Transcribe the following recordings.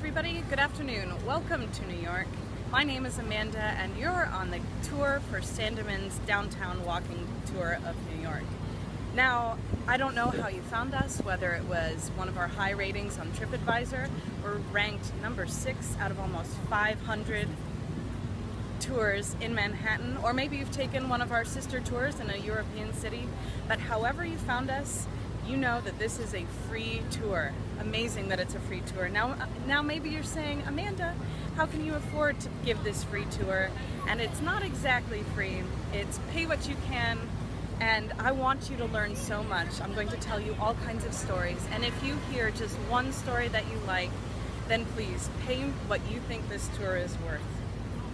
everybody, good afternoon. Welcome to New York. My name is Amanda and you're on the tour for Sandeman's Downtown Walking Tour of New York. Now, I don't know how you found us, whether it was one of our high ratings on TripAdvisor. We're ranked number 6 out of almost 500 tours in Manhattan, or maybe you've taken one of our sister tours in a European city. But however you found us, you know that this is a free tour. Amazing that it's a free tour. Now maybe you're saying, Amanda, how can you afford to give this free tour? And it's not exactly free. It's pay what you can, and I want you to learn so much. I'm going to tell you all kinds of stories, and if you hear just one story that you like, then please pay what you think this tour is worth.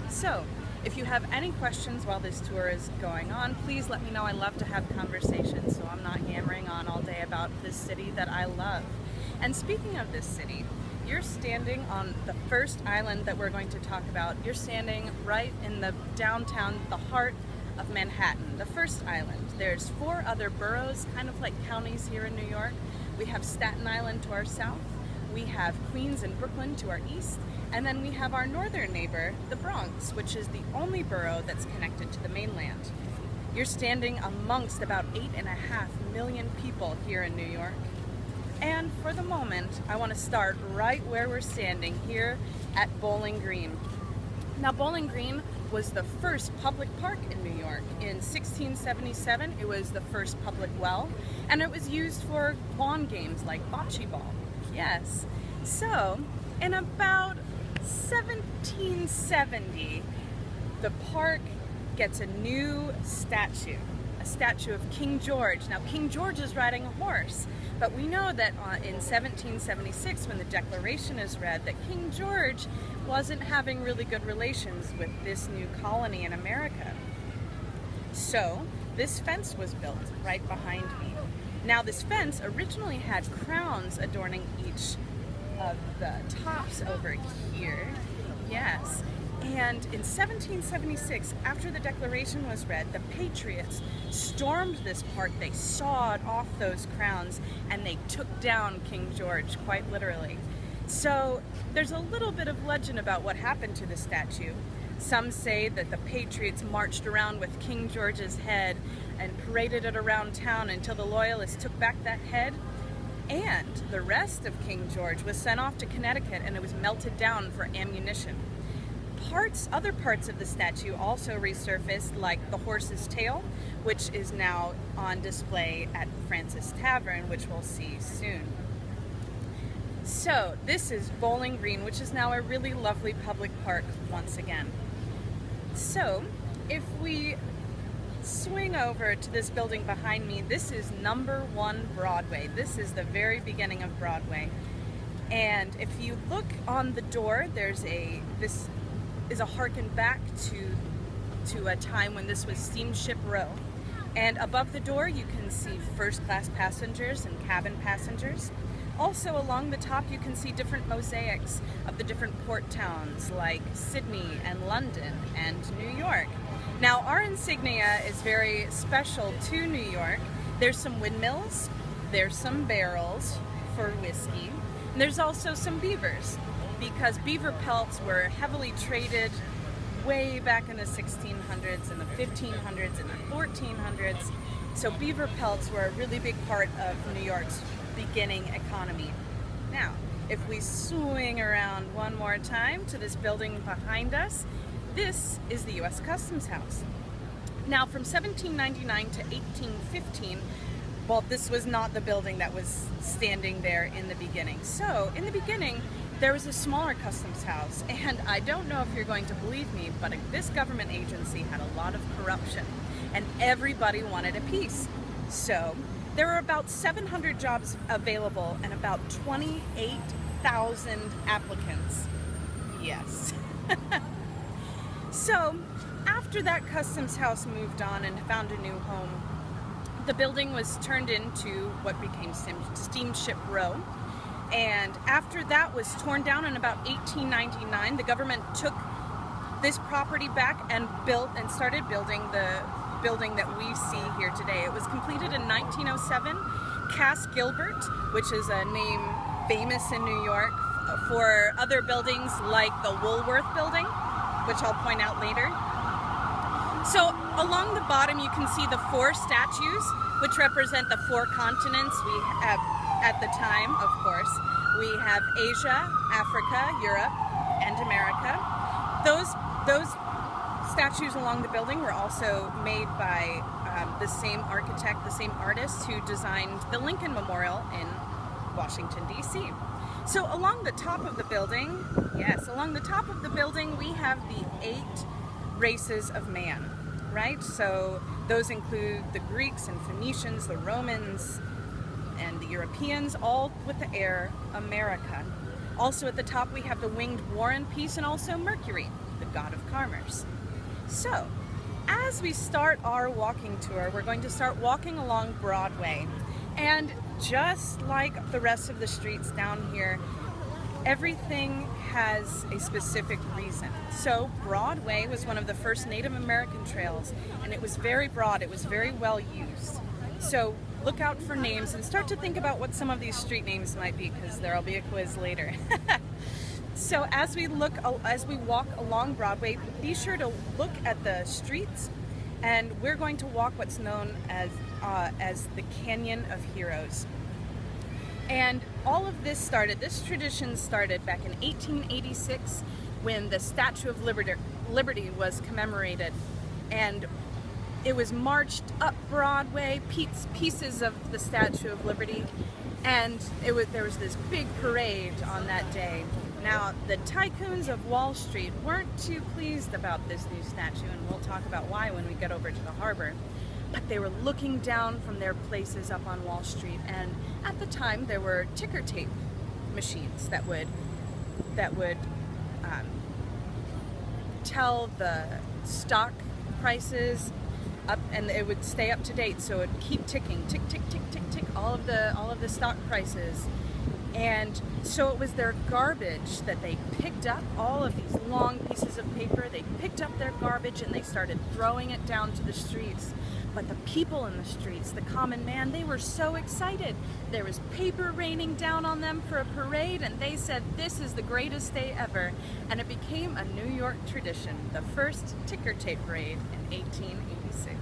So, if you have any questions while this tour is going on, please let me know. I love to have conversations, so I'm not yammering on all day about this city that I love. And speaking of this city, you're standing on the first island that we're going to talk about. You're standing right in the downtown, the heart of Manhattan, the first island. There's 4 other boroughs, kind of like counties here in New York. We have Staten Island to our south, we have Queens and Brooklyn to our east, and then we have our northern neighbor, the Bronx, which is the only borough that's connected to the mainland. You're standing amongst about 8.5 million people here in New York. And for the moment, I want to start right where we're standing, here at Bowling Green. Now, Bowling Green was the first public park in New York. In 1677, it was the first public well, and it was used for lawn games like bocce ball. Yes. So, in about 1770, the park gets a new statue, a statue of King George. Now, King George is riding a horse, but we know that in 1776, when the Declaration is read, that King George wasn't having really good relations with this new colony in America. So, this fence was built right behind me. Now, this fence originally had crowns adorning each of the tops over here. Yes. And in 1776, after the Declaration was read, the Patriots stormed this park. They sawed off those crowns and they took down King George, quite literally. So there's a little bit of legend about what happened to the statue. Some say that the Patriots marched around with King George's head and paraded it around town until the Loyalists took back that head. And the rest of King George was sent off to Connecticut and it was melted down for ammunition. Other parts of the statue also resurfaced, like the horse's tail, which is now on display at Francis Tavern, which we'll see soon. So this is Bowling Green, which is now a really lovely public park once again. So if we swing over to this building behind me, this is number 1 Broadway. This is the very beginning of Broadway. And if you look on the door, this is a harken back to a time when this was Steamship Row. And above the door you can see first class passengers and cabin passengers. Also along the top you can see different mosaics of the different port towns like Sydney and London and New York. Now, our insignia is very special to New York. There's some windmills, there's some barrels for whiskey, and there's also some beavers, because beaver pelts were heavily traded way back in the 1600s and the 1500s and the 1400s. So beaver pelts were a really big part of New York's beginning economy. Now, if we swing around one more time to this building behind us, this is the U.S. Customs House. Now, from 1799 to 1815, well, this was not the building that was standing there in the beginning. So, in the beginning, there was a smaller customs house, and I don't know if you're going to believe me, but this government agency had a lot of corruption, and everybody wanted a piece. So, there were about 700 jobs available and about 28,000 applicants. Yes. So, after that customs house moved on and found a new home, the building was turned into what became Steamship Row. And after that was torn down in about 1899, the government took this property back and started building the building that we see here today. It was completed in 1907. Cass Gilbert, which is a name famous in New York for other buildings like the Woolworth building, which I'll point out later. So along the bottom you can see the 4 statues, which represent the 4 continents we have at the time, of course. We have Asia, Africa, Europe, and America. Those statues along the building were also made by the same architect, the same artist who designed the Lincoln Memorial in Washington, D.C. So along the top of the building, we have the 8 races of man, right? So those include the Greeks and Phoenicians, the Romans, and the Europeans, all with the air America. Also at the top we have the winged war and peace, and also Mercury, the god of commerce. So, as we start our walking tour, we're going to start walking along Broadway. And just like the rest of the streets down here, everything has a specific reason. So Broadway was one of the first Native American trails, and it was very broad, it was very well used. So look out for names and start to think about what some of these street names might be, because there'll be a quiz later. So as we walk along Broadway, be sure to look at the streets, and we're going to walk what's known as the Canyon of Heroes. And all of this tradition started back in 1886 when the Statue of Liberty was commemorated, and it was marched up Broadway, pieces of the Statue of Liberty, and there was this big parade on that day. Now, the tycoons of Wall Street weren't too pleased about this new statue, and we'll talk about why when we get over to the harbor. But they were looking down from their places up on Wall Street, and at the time there were ticker tape machines that would tell the stock prices up, and it would stay up to date, so it would keep ticking, tick, tick, tick, tick, tick, all of the stock prices. And so it was their garbage that they picked up, all of these long pieces of paper. They picked up their garbage and they started throwing it down to the streets. But the people in the streets, the common man, they were so excited. There was paper raining down on them for a parade, and they said, "This is the greatest day ever." And it became a New York tradition, the first ticker tape parade in 1886.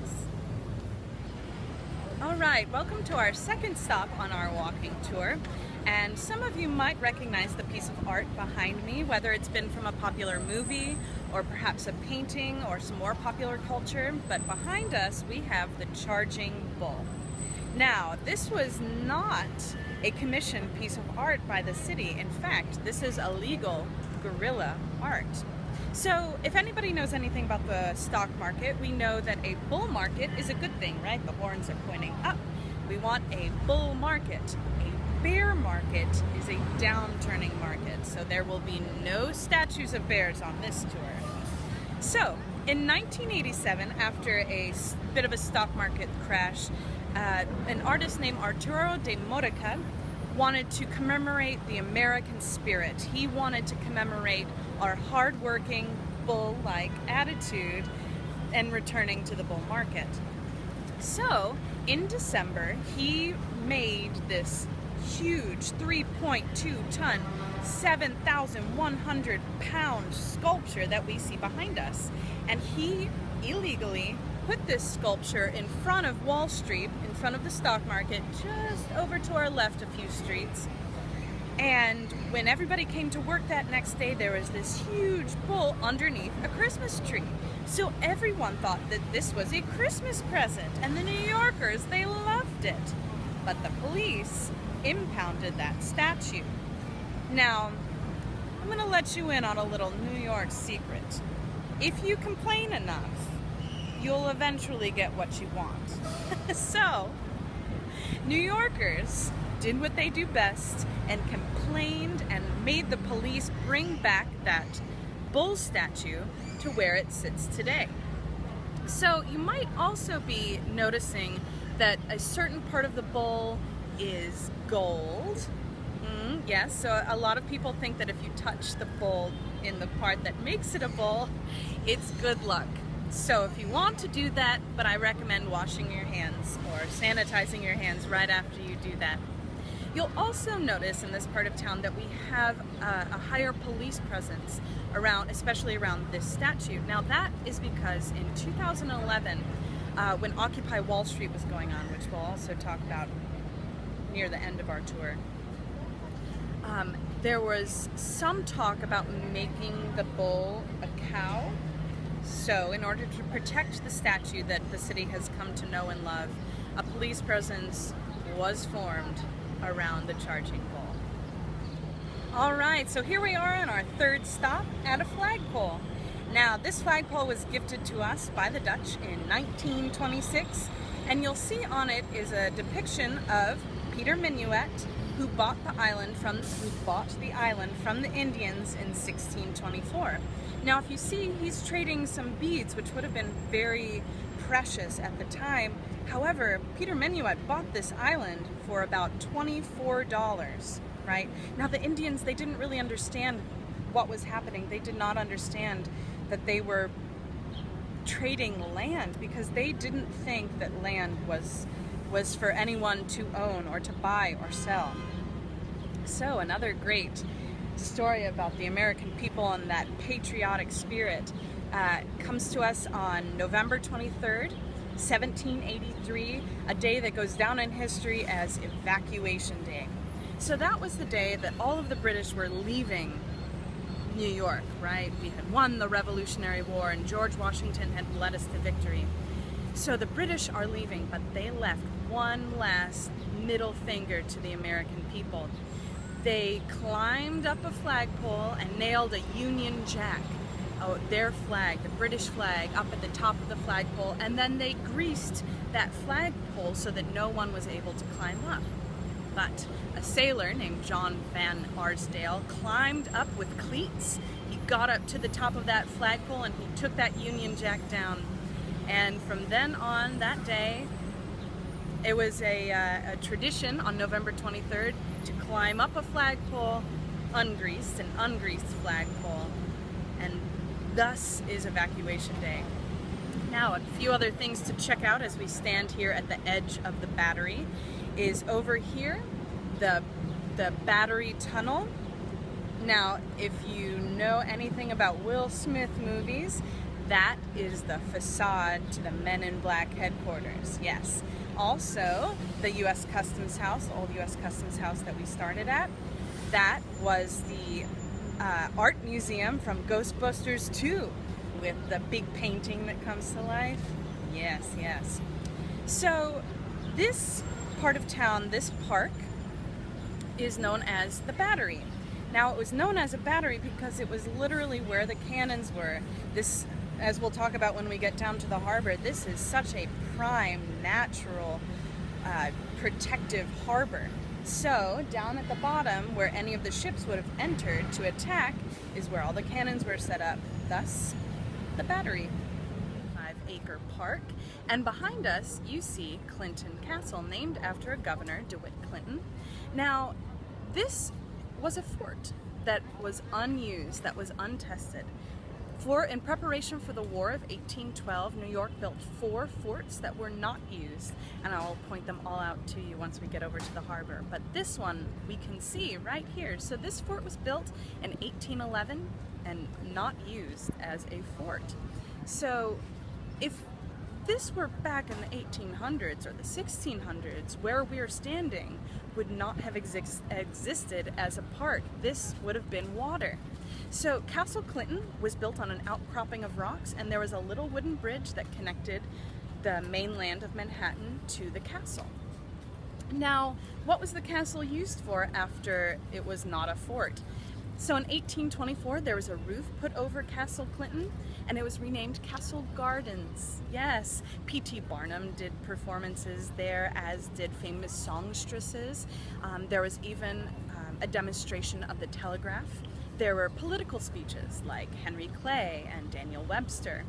All right, welcome to our second stop on our walking tour. And some of you might recognize the piece of art behind me, whether it's been from a popular movie or perhaps a painting or some more popular culture. But behind us, we have the Charging Bull. Now, this was not a commissioned piece of art by the city. In fact, this is illegal guerrilla art. So if anybody knows anything about the stock market, we know that a bull market is a good thing, right? The horns are pointing up. We want a bull market. A bear market is a downturning market, so there will be no statues of bears on this tour. So in 1987, after a bit of a stock market crash, an artist named Arturo de Modica wanted to commemorate the American spirit. He wanted to commemorate our hardworking, bull-like attitude and returning to the bull market. So in December, he made this huge 3.2-ton, 7,100 pound sculpture that we see behind us. And he illegally put this sculpture in front of Wall Street, in front of the stock market, just over to our left a few streets. And when everybody came to work that next day, there was this huge bull underneath a Christmas tree. So everyone thought that this was a Christmas present, and the New Yorkers, they loved it. But the police impounded that statue. Now, I'm gonna let you in on a little New York secret. If you complain enough, you'll eventually get what you want. So, New Yorkers did what they do best and complained and made the police bring back that bull statue to where it sits today. So you might also be noticing that a certain part of the bull is gold. Yes, so a lot of people think that if you touch the bull in the part that makes it a bull, it's good luck. So if you want to do that, but I recommend washing your hands or sanitizing your hands right after you do that. You'll also notice in this part of town that we have a higher police presence around, especially around this statue. Now that is because in 2011, when Occupy Wall Street was going on, which we'll also talk about near the end of our tour, there was some talk about making the bull a cow. So in order to protect the statue that the city has come to know and love, a police presence was formed around the charging bull. All right, so here we are on our third stop at a flagpole. Now, this flagpole was gifted to us by the Dutch in 1926, and you'll see on it is a depiction of Peter Minuit, who bought the island from the Indians in 1624. Now, if you see, he's trading some beads, which would have been very precious at the time. However, Peter Minuit bought this island for about $24, right? Now, the Indians, they didn't really understand what was happening. They did not understand that they were trading land, because they didn't think that land was for anyone to own or to buy or sell. So another great story about the American people and that patriotic spirit comes to us on November 23rd, 1783, a day that goes down in history as Evacuation Day. So that was the day that all of the British were leaving New York, right? We had won the Revolutionary War and George Washington had led us to victory. So the British are leaving, but they left one last middle finger to the American people. They climbed up a flagpole and nailed a Union Jack, their flag, the British flag, up at the top of the flagpole, and then they greased that flagpole so that no one was able to climb up. But a sailor named John Van Arsdale climbed up with cleats. He got up to the top of that flagpole and he took that Union Jack down. And from then on, that day, it was a tradition on November 23rd to climb up a flagpole, ungreased, an ungreased flagpole, and thus is Evacuation Day. Now, a few other things to check out as we stand here at the edge of the Battery is over here, the Battery Tunnel. Now, if you know anything about Will Smith movies, that is the facade to the Men in Black headquarters, yes. Also, the U.S. Customs House, the old U.S. Customs House that we started at, that was the art museum from Ghostbusters 2 with the big painting that comes to life. Yes, yes. So this part of town, this park, is known as the Battery. Now, it was known as a battery because it was literally where the cannons were. This, as we'll talk about when we get down to the harbor, this is such a prime, natural, protective harbor. So, down at the bottom, where any of the ships would have entered to attack, is where all the cannons were set up. Thus, the Battery. 5-acre park. And behind us, you see Clinton Castle, named after a governor, DeWitt Clinton. Now, this was a fort that was unused, that was untested. In preparation for the War of 1812, New York built 4 forts that were not used, and I'll point them all out to you once we get over to the harbor. But this one we can see right here. So this fort was built in 1811 and not used as a fort. So if this were back in the 1800s or the 1600s, where we're standing would not have existed as a park. This would have been water. So Castle Clinton was built on an outcropping of rocks, and there was a little wooden bridge that connected the mainland of Manhattan to the castle. Now, what was the castle used for after it was not a fort? So in 1824, there was a roof put over Castle Clinton, and it was renamed Castle Gardens. Yes, P.T. Barnum did performances there, as did famous songstresses. There was even a demonstration of the telegraph. There were political speeches like Henry Clay and Daniel Webster.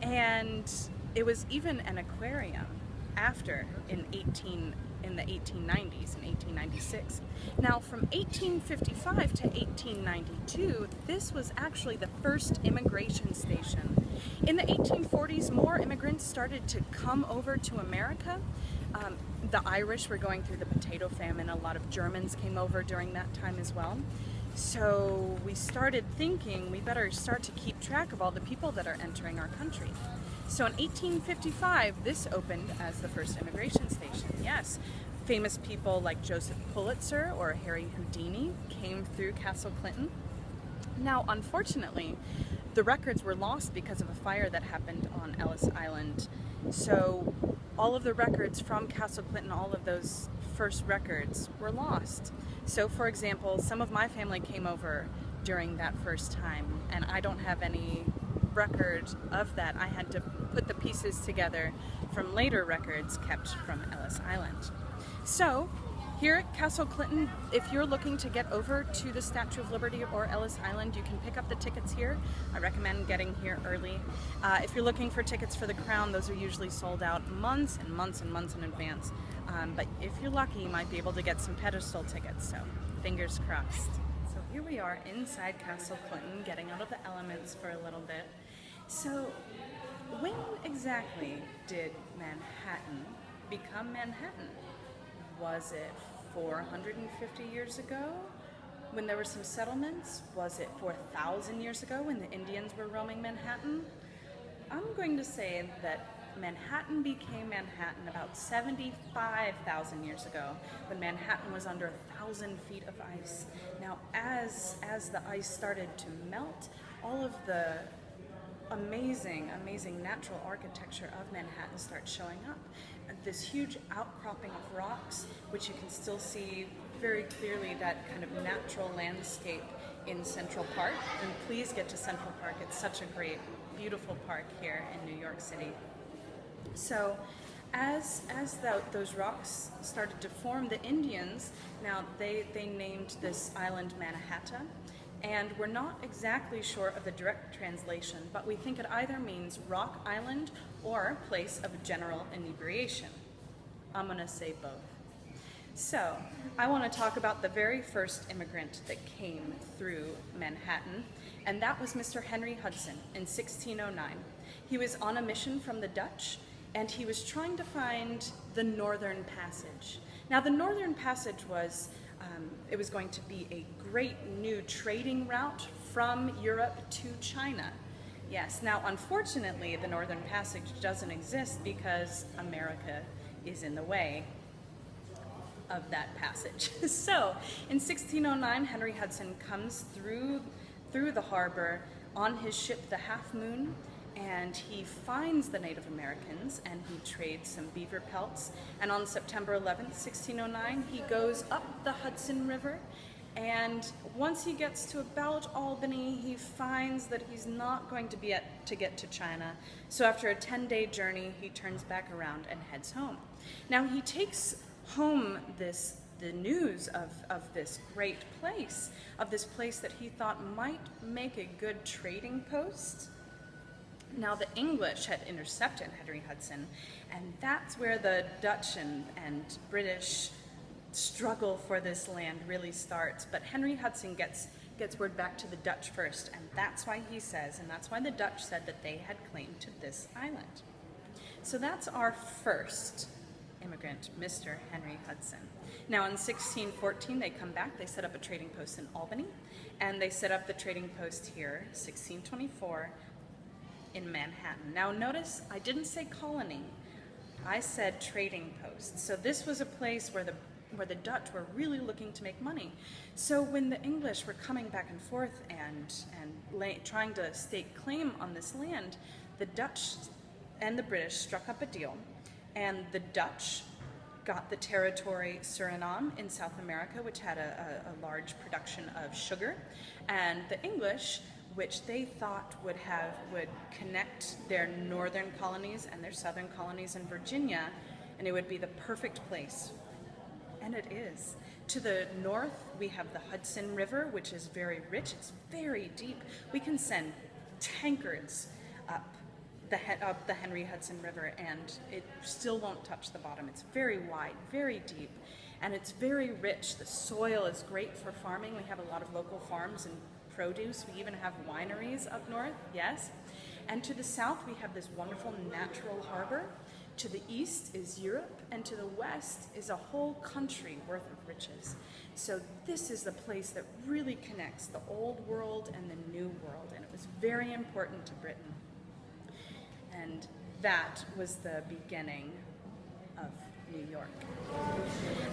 And it was even an aquarium after in the 1890s, in 1896. Now, from 1855 to 1892, this was actually the first immigration station. In the 1840s, more immigrants started to come over to America. The Irish were going through the potato famine. A lot of Germans came over during that time as well. So we started thinking we better start to keep track of all the people that are entering our country. So in 1855, this opened as the first immigration station. Yes, famous people like Joseph Pulitzer or Harry Houdini came through Castle Clinton. Now, unfortunately, the records were lost because of a fire that happened on Ellis Island. So all of the records from Castle Clinton, all of those first records were lost. So for example, some of my family came over during that first time, and I don't have any record of that. I had to put the pieces together from later records kept from Ellis Island. So here at Castle Clinton, if you're looking to get over to the Statue of Liberty or Ellis Island, you can pick up the tickets here. I recommend getting here early. If you're looking for tickets for the Crown, those are usually sold out months and months and months in advance. But if you're lucky, you might be able to get some pedestal tickets, so fingers crossed. So here we are inside Castle Clinton, getting out of the elements for a little bit. So when exactly did Manhattan become Manhattan? Was it 450 years ago when there were some settlements? Was it 4,000 years ago when the Indians were roaming Manhattan? I'm going to say that Manhattan became Manhattan about 75,000 years ago when Manhattan was under 1,000 feet of ice. Now as the ice started to melt, all of the amazing natural architecture of Manhattan starts showing up. This huge outcropping of rocks, which you can still see very clearly, that kind of natural landscape in Central Park. And please get to Central Park. It's such a great, beautiful park here in New York City. So as those rocks started to form, the Indians, now they named this island Mannahatta. And we're not exactly sure of the direct translation, but we think it either means rock island or place of general inebriation. I'm gonna say both. So, I wanna talk about the very first immigrant that came through Manhattan, and that was Mr. Henry Hudson in 1609. He was on a mission from the Dutch, and he was trying to find the Northern Passage. Now, the Northern Passage was it was going to be a great new trading route from Europe to China. Yes, now unfortunately the Northern Passage doesn't exist because America is in the way of that passage. So in 1609, Henry Hudson comes through the harbor on his ship, the Half Moon, and he finds the Native Americans and he trades some beaver pelts. And on September 11th, 1609, he goes up the Hudson River, and once he gets to about Albany, he finds that he's not going to be able to get to China. So after a 10-day journey, he turns back around and heads home. Now he takes home the news of this great place, of this place that he thought might make a good trading post. Now the English had intercepted Henry Hudson, and that's where the Dutch and British struggle for this land really starts. But Henry Hudson gets word back to the Dutch first, and that's why he says, and that's why the Dutch said that they had claim to this island. So that's our first immigrant, Mr. Henry Hudson. Now in 1614, they come back, they set up a trading post in Albany, and they set up the trading post here, 1624, in Manhattan. Now notice, I didn't say colony, I said trading post. So this was a place where the Dutch were really looking to make money. So when the English were coming back and forth and trying to stake claim on this land, the Dutch and the British struck up a deal, and the Dutch got the territory Suriname in South America, which had a large production of sugar, and the English, which they thought would connect their northern colonies and their southern colonies in Virginia, and it would be the perfect place. And it is. To the north, we have the Hudson River, which is very rich, it's very deep. We can send tankards up the Henry Hudson River, and it still won't touch the bottom. It's very wide, very deep, and it's very rich. The soil is great for farming. We have a lot of local farms and produce. We even have wineries up north, yes. And to the south, we have this wonderful natural harbor, To the east is Europe, and to the west is a whole country worth of riches. So this is the place that really connects the old world and the new world, and it was very important to Britain. And that was the beginning of New York.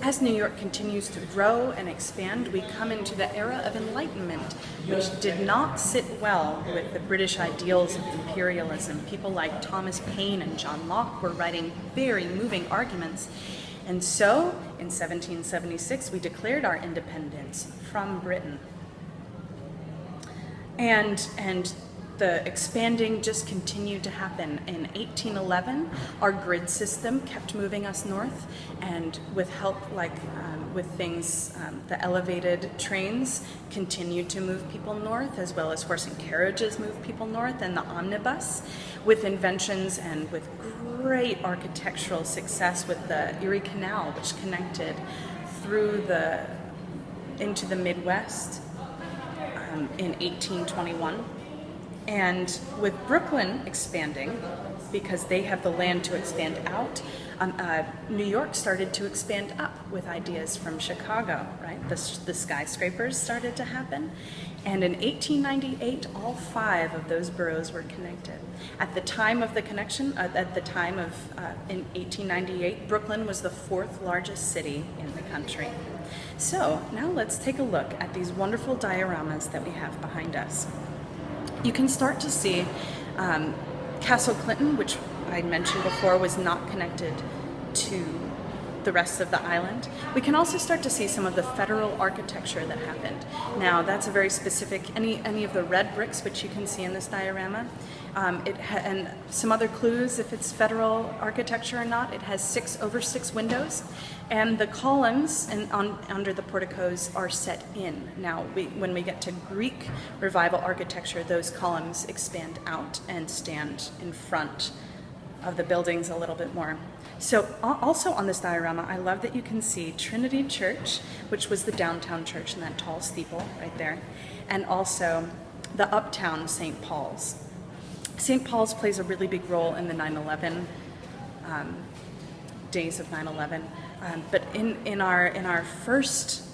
As New York continues to grow and expand, we come into the era of Enlightenment, which did not sit well with the British ideals of imperialism. People like Thomas Paine and John Locke were writing very moving arguments. And so, in 1776, we declared our independence from Britain. And the expanding just continued to happen. In 1811, our grid system kept moving us north, and with help with things, the elevated trains continued to move people north, as well as horse and carriages moved people north, and the omnibus, with inventions and with great architectural success with the Erie Canal, which connected through into the Midwest in 1821. And with Brooklyn expanding, because they have the land to expand out, New York started to expand up with ideas from Chicago, right? The skyscrapers started to happen. And in 1898, all 5 of those boroughs were connected. At the time of the connection, in 1898, Brooklyn was the 4th largest city in the country. So now let's take a look at these wonderful dioramas that we have behind us. You can start to see Castle Clinton, which I mentioned before was not connected to the rest of the island. We can also start to see some of the federal architecture that happened. Now, that's a very specific, any of the red bricks, which you can see in this diorama, and some other clues if it's federal architecture or not. It has over six windows, and the columns under the porticos are set in. Now, when we get to Greek Revival architecture, those columns expand out and stand in front of the buildings a little bit more. So also on this diorama, I love that you can see Trinity Church, which was the downtown church in that tall steeple right there, and also the uptown St. Paul's. St. Paul's plays a really big role in the 9/11 days of 9/11, but in our first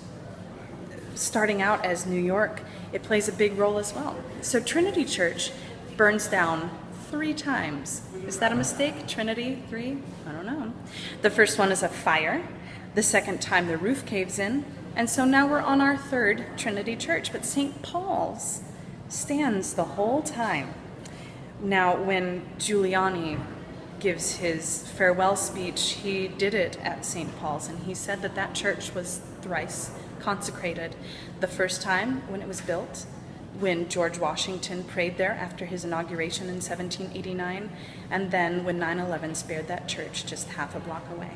starting out as New York, it plays a big role as well. So Trinity Church burns down 3 times. Is that a mistake? Trinity, 3? I don't know. The first one is a fire. The second time the roof caves in. And so now we're on our 3rd Trinity Church. But St. Paul's stands the whole time. Now, when Giuliani gives his farewell speech, he did it at St. Paul's, and he said that that church was thrice consecrated. The first time when it was built, when George Washington prayed there after his inauguration in 1789, and then when 9/11 spared that church just half a block away.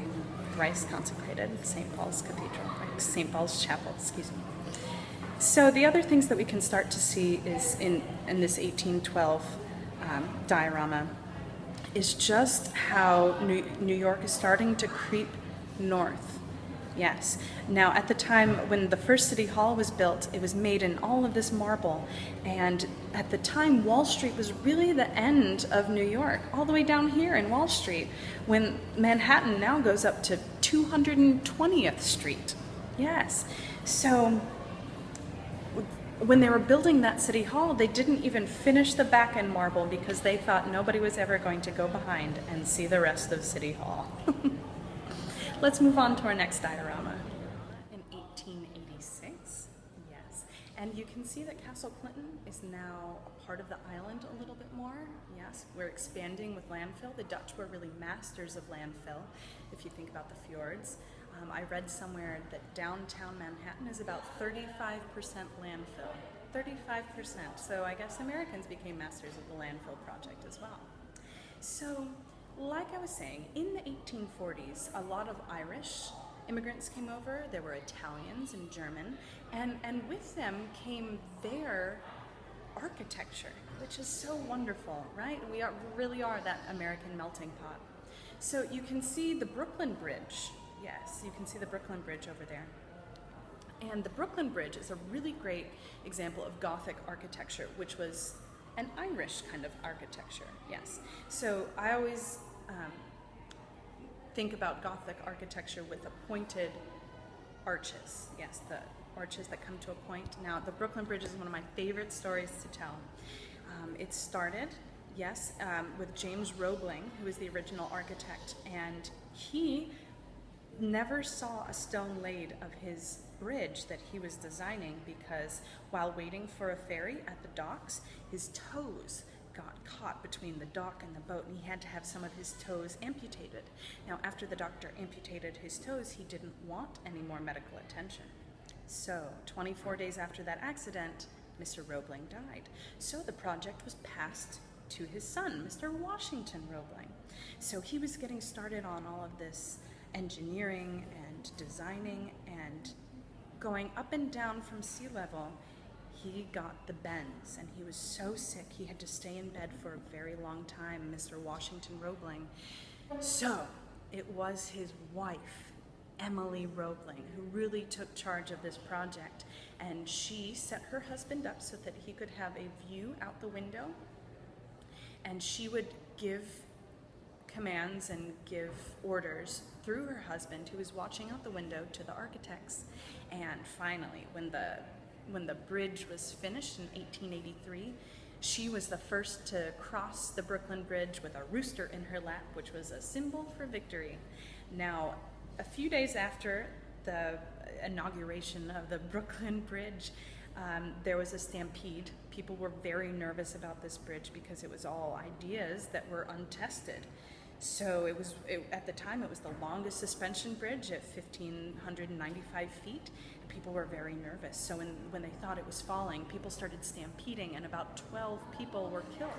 Thrice consecrated, St. Paul's Cathedral, St. Paul's Chapel, excuse me. So the other things that we can start to see is in this 1812 diorama is just how New York is starting to creep north. Yes. Now, at the time when the first City Hall was built, it was made in all of this marble. And at the time, Wall Street was really the end of New York, all the way down here in Wall Street, when Manhattan now goes up to 220th Street. Yes. So when they were building that City Hall, they didn't even finish the back end marble because they thought nobody was ever going to go behind and see the rest of City Hall. Let's move on to our next diorama. In 1886, yes. And you can see that Castle Clinton is now a part of the island a little bit more. Yes, we're expanding with landfill. The Dutch were really masters of landfill, if you think about the fjords. I read somewhere that downtown Manhattan is about 35% landfill. 35%. So I guess Americans became masters of the landfill project as well. So, like I was saying, in the 1840s, a lot of Irish immigrants came over. There were Italians and German, and with them came their architecture, which is so wonderful, right? We really are that American melting pot. So you can see the Brooklyn Bridge. Yes, you can see the Brooklyn Bridge over there. And the Brooklyn Bridge is a really great example of Gothic architecture, which was an Irish kind of architecture, yes. So I always think about Gothic architecture with a pointed arches. Yes, the arches that come to a point. Now, the Brooklyn Bridge is one of my favorite stories to tell. It started, yes, with James Roebling, who was the original architect, and he never saw a stone laid of his bridge that he was designing because while waiting for a ferry at the docks, his toes got caught between the dock and the boat, and he had to have some of his toes amputated. Now, after the doctor amputated his toes, he didn't want any more medical attention. So, 24 days after that accident, Mr. Roebling died. So the project was passed to his son, Mr. Washington Roebling. So he was getting started on all of this engineering and designing and going up and down from sea level. He got the bends, and he was so sick he had to stay in bed for a very long time, Mr. Washington Roebling. So it was his wife, Emily Roebling, who really took charge of this project, and she set her husband up so that he could have a view out the window, and she would give commands and give orders through her husband, who was watching out the window, to the architects. And finally, when the bridge was finished in 1883, she was the first to cross the Brooklyn Bridge with a rooster in her lap, which was a symbol for victory. Now, a few days after the inauguration of the Brooklyn Bridge, there was a stampede. People were very nervous about this bridge because it was all ideas that were untested. So at the time, it was the longest suspension bridge at 1,595 feet. And people were very nervous. So when they thought it was falling, people started stampeding, and about 12 people were killed.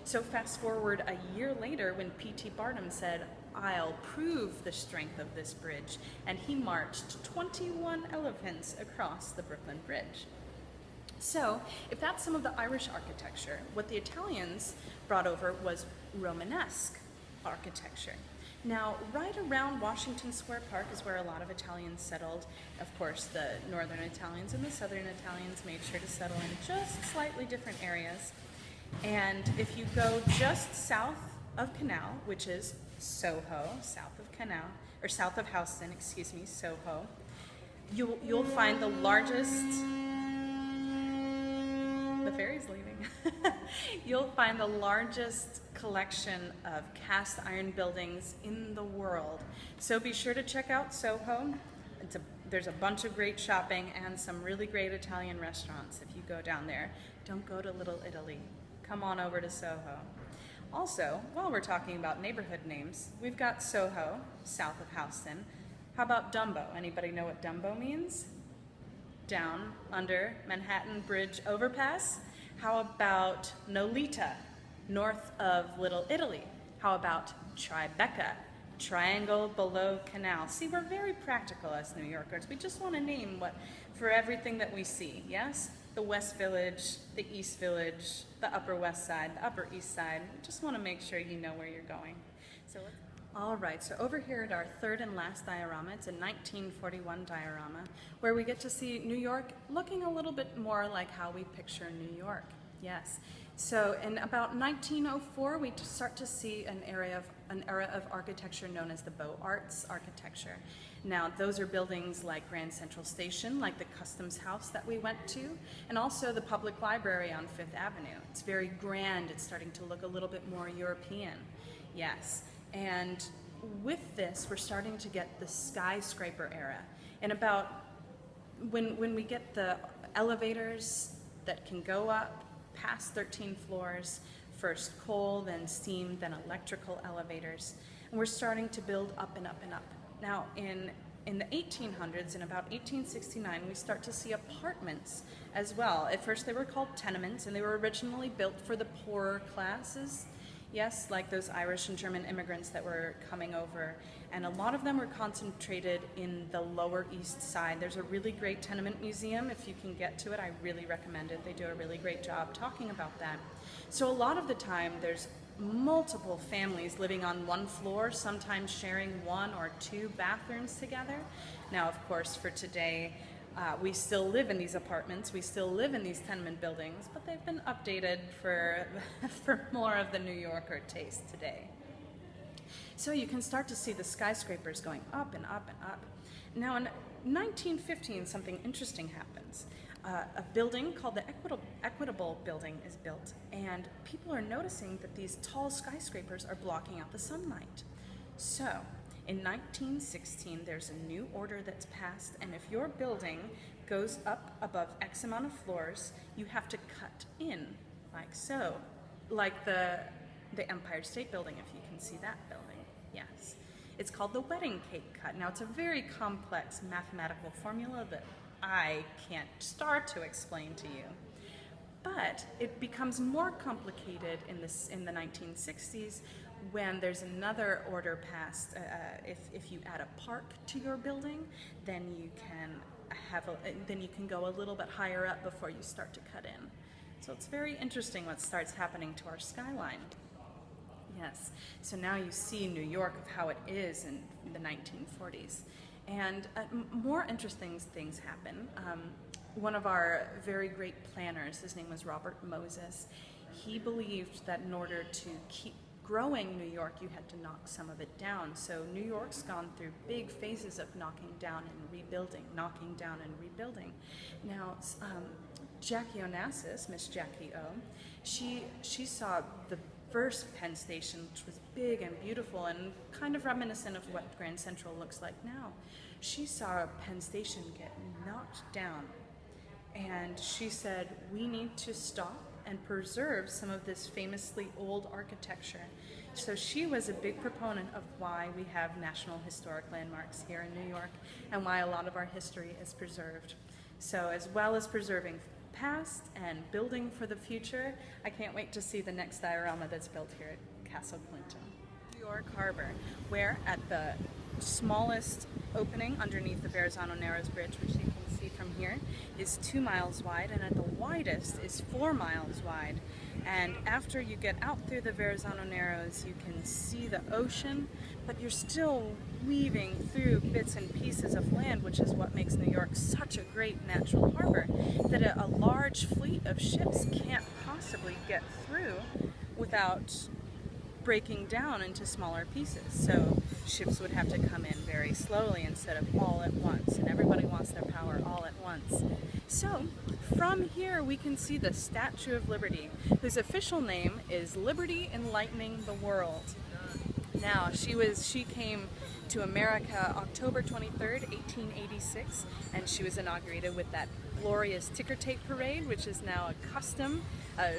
So fast forward a year later, when P.T. Barnum said, "I'll prove the strength of this bridge," and he marched 21 elephants across the Brooklyn Bridge. So, if that's some of the Irish architecture, what the Italians brought over was Romanesque architecture. Now, right around Washington Square Park is where a lot of Italians settled. Of course, the northern Italians and the southern Italians made sure to settle in just slightly different areas. And if you go just south of Canal, which is Soho, south of Canal, or south of Houston, excuse me, Soho, you'll find the largest. The ferry's leaving. You'll find the largest collection of cast iron buildings in the world. So be sure to check out Soho. There's a bunch of great shopping and some really great Italian restaurants if you go down there. Don't go to Little Italy. Come on over to Soho. Also, while we're talking about neighborhood names, we've got Soho, south of Houston. How about Dumbo? Anybody know what Dumbo means? Down under Manhattan Bridge overpass. How about Nolita, north of Little Italy? How about Tribeca, triangle below canal? See, we're very practical as New Yorkers. We just want to name for everything that we see, yes? The West Village, the East Village, the Upper West Side, the Upper East Side. We just want to make sure you know where you're going. All right, so over here at our third and last diorama, it's a 1941 diorama, where we get to see New York looking a little bit more like how we picture New York. Yes. So in about 1904, we start to see an era of architecture known as the Beaux Arts architecture. Now, those are buildings like Grand Central Station, like the Customs House that we went to, and also the Public Library on Fifth Avenue. It's very grand. It's starting to look a little bit more European. Yes. And with this, we're starting to get the skyscraper era. And about when we get the elevators that can go up past 13 floors, first coal, then steam, then electrical elevators, and we're starting to build up and up and up. Now, in the 1800s, in about 1869, we start to see apartments as well. At first, they were called tenements, and they were originally built for the poorer classes. Yes, like those Irish and German immigrants that were coming over, and a lot of them were concentrated in the Lower East Side. There's a really great tenement museum. If you can get to it, I really recommend it. They do a really great job talking about that. So a lot of the time, there's multiple families living on one floor, sometimes sharing one or two bathrooms together. Now, of course, for today, we still live in these apartments, we still live in these tenement buildings, but they've been updated for more of the New Yorker taste today. So you can start to see the skyscrapers going up and up and up. Now in 1915, something interesting happens. A building called the Equitable Building is built, and people are noticing that these tall skyscrapers are blocking out the sunlight. So in 1916, there's a new order that's passed, and if your building goes up above X amount of floors, you have to cut in, like so. Like the Empire State Building, if you can see that building. Yes. It's called the wedding cake cut. Now, it's a very complex mathematical formula that I can't start to explain to you. But it becomes more complicated in the 1960s when there's another order passed. If you add a park to your building, then you can go a little bit higher up before you start to cut in. So it's very interesting what starts happening to our skyline. Yes, so now you see New York of how it is in the 1940s. And more interesting things happen. One of our very great planners, his name was Robert Moses, he believed that in order to keep growing New York, you had to knock some of it down. So New York's gone through big phases of knocking down and rebuilding, knocking down and rebuilding. Now, Jackie Onassis, Miss Jackie O, she saw the first Penn Station, which was big and beautiful and kind of reminiscent of what Grand Central looks like now. She saw Penn Station get knocked down, and she said, we need to stop and preserve some of this famously old architecture. So she was a big proponent of why we have National Historic Landmarks here in New York and why a lot of our history is preserved. So as well as preserving past and building for the future, I can't wait to see the next diorama that's built here at Castle Clinton. New York Harbor, where at the smallest opening underneath the Verrazano Narrows Bridge, which you can see from here, is 2 miles wide, and at the widest is 4 miles wide. And after you get out through the Verrazano Narrows, you can see the ocean, but you're still weaving through bits and pieces of land, which is what makes New York such a great natural harbor, that a large fleet of ships can't possibly get through without breaking down into smaller pieces. So ships would have to come in very slowly instead of all at once, and everybody wants their power all at once. So from here we can see the Statue of Liberty, whose official name is Liberty Enlightening the World. Now, she came to America October 23rd, 1886, and she was inaugurated with that glorious ticker tape parade, which is now a custom, a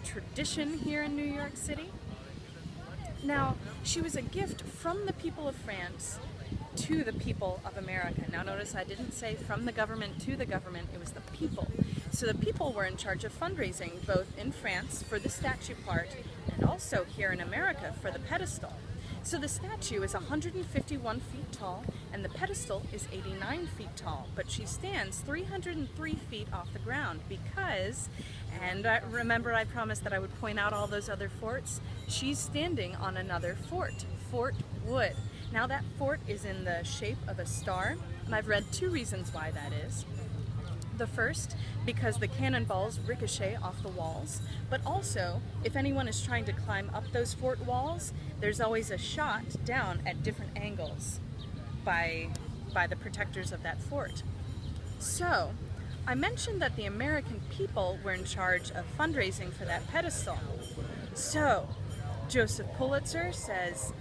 tradition here in New York City. Now, she was a gift from the people of France to the people of America. Now notice I didn't say from the government to the government, it was the people. So the people were in charge of fundraising, both in France for the statue part and also here in America for the pedestal. So the statue is 151 feet tall and the pedestal is 89 feet tall, but she stands 303 feet off the ground because, and remember I promised that I would point out all those other forts, she's standing on another fort, Fort Wood. Now that fort is in the shape of a star, and I've read 2 reasons why that is. The first, because the cannonballs ricochet off the walls, but also, if anyone is trying to climb up those fort walls, there's always a shot down at different angles by the protectors of that fort. So, I mentioned that the American people were in charge of fundraising for that pedestal. So, Joseph Pulitzer says,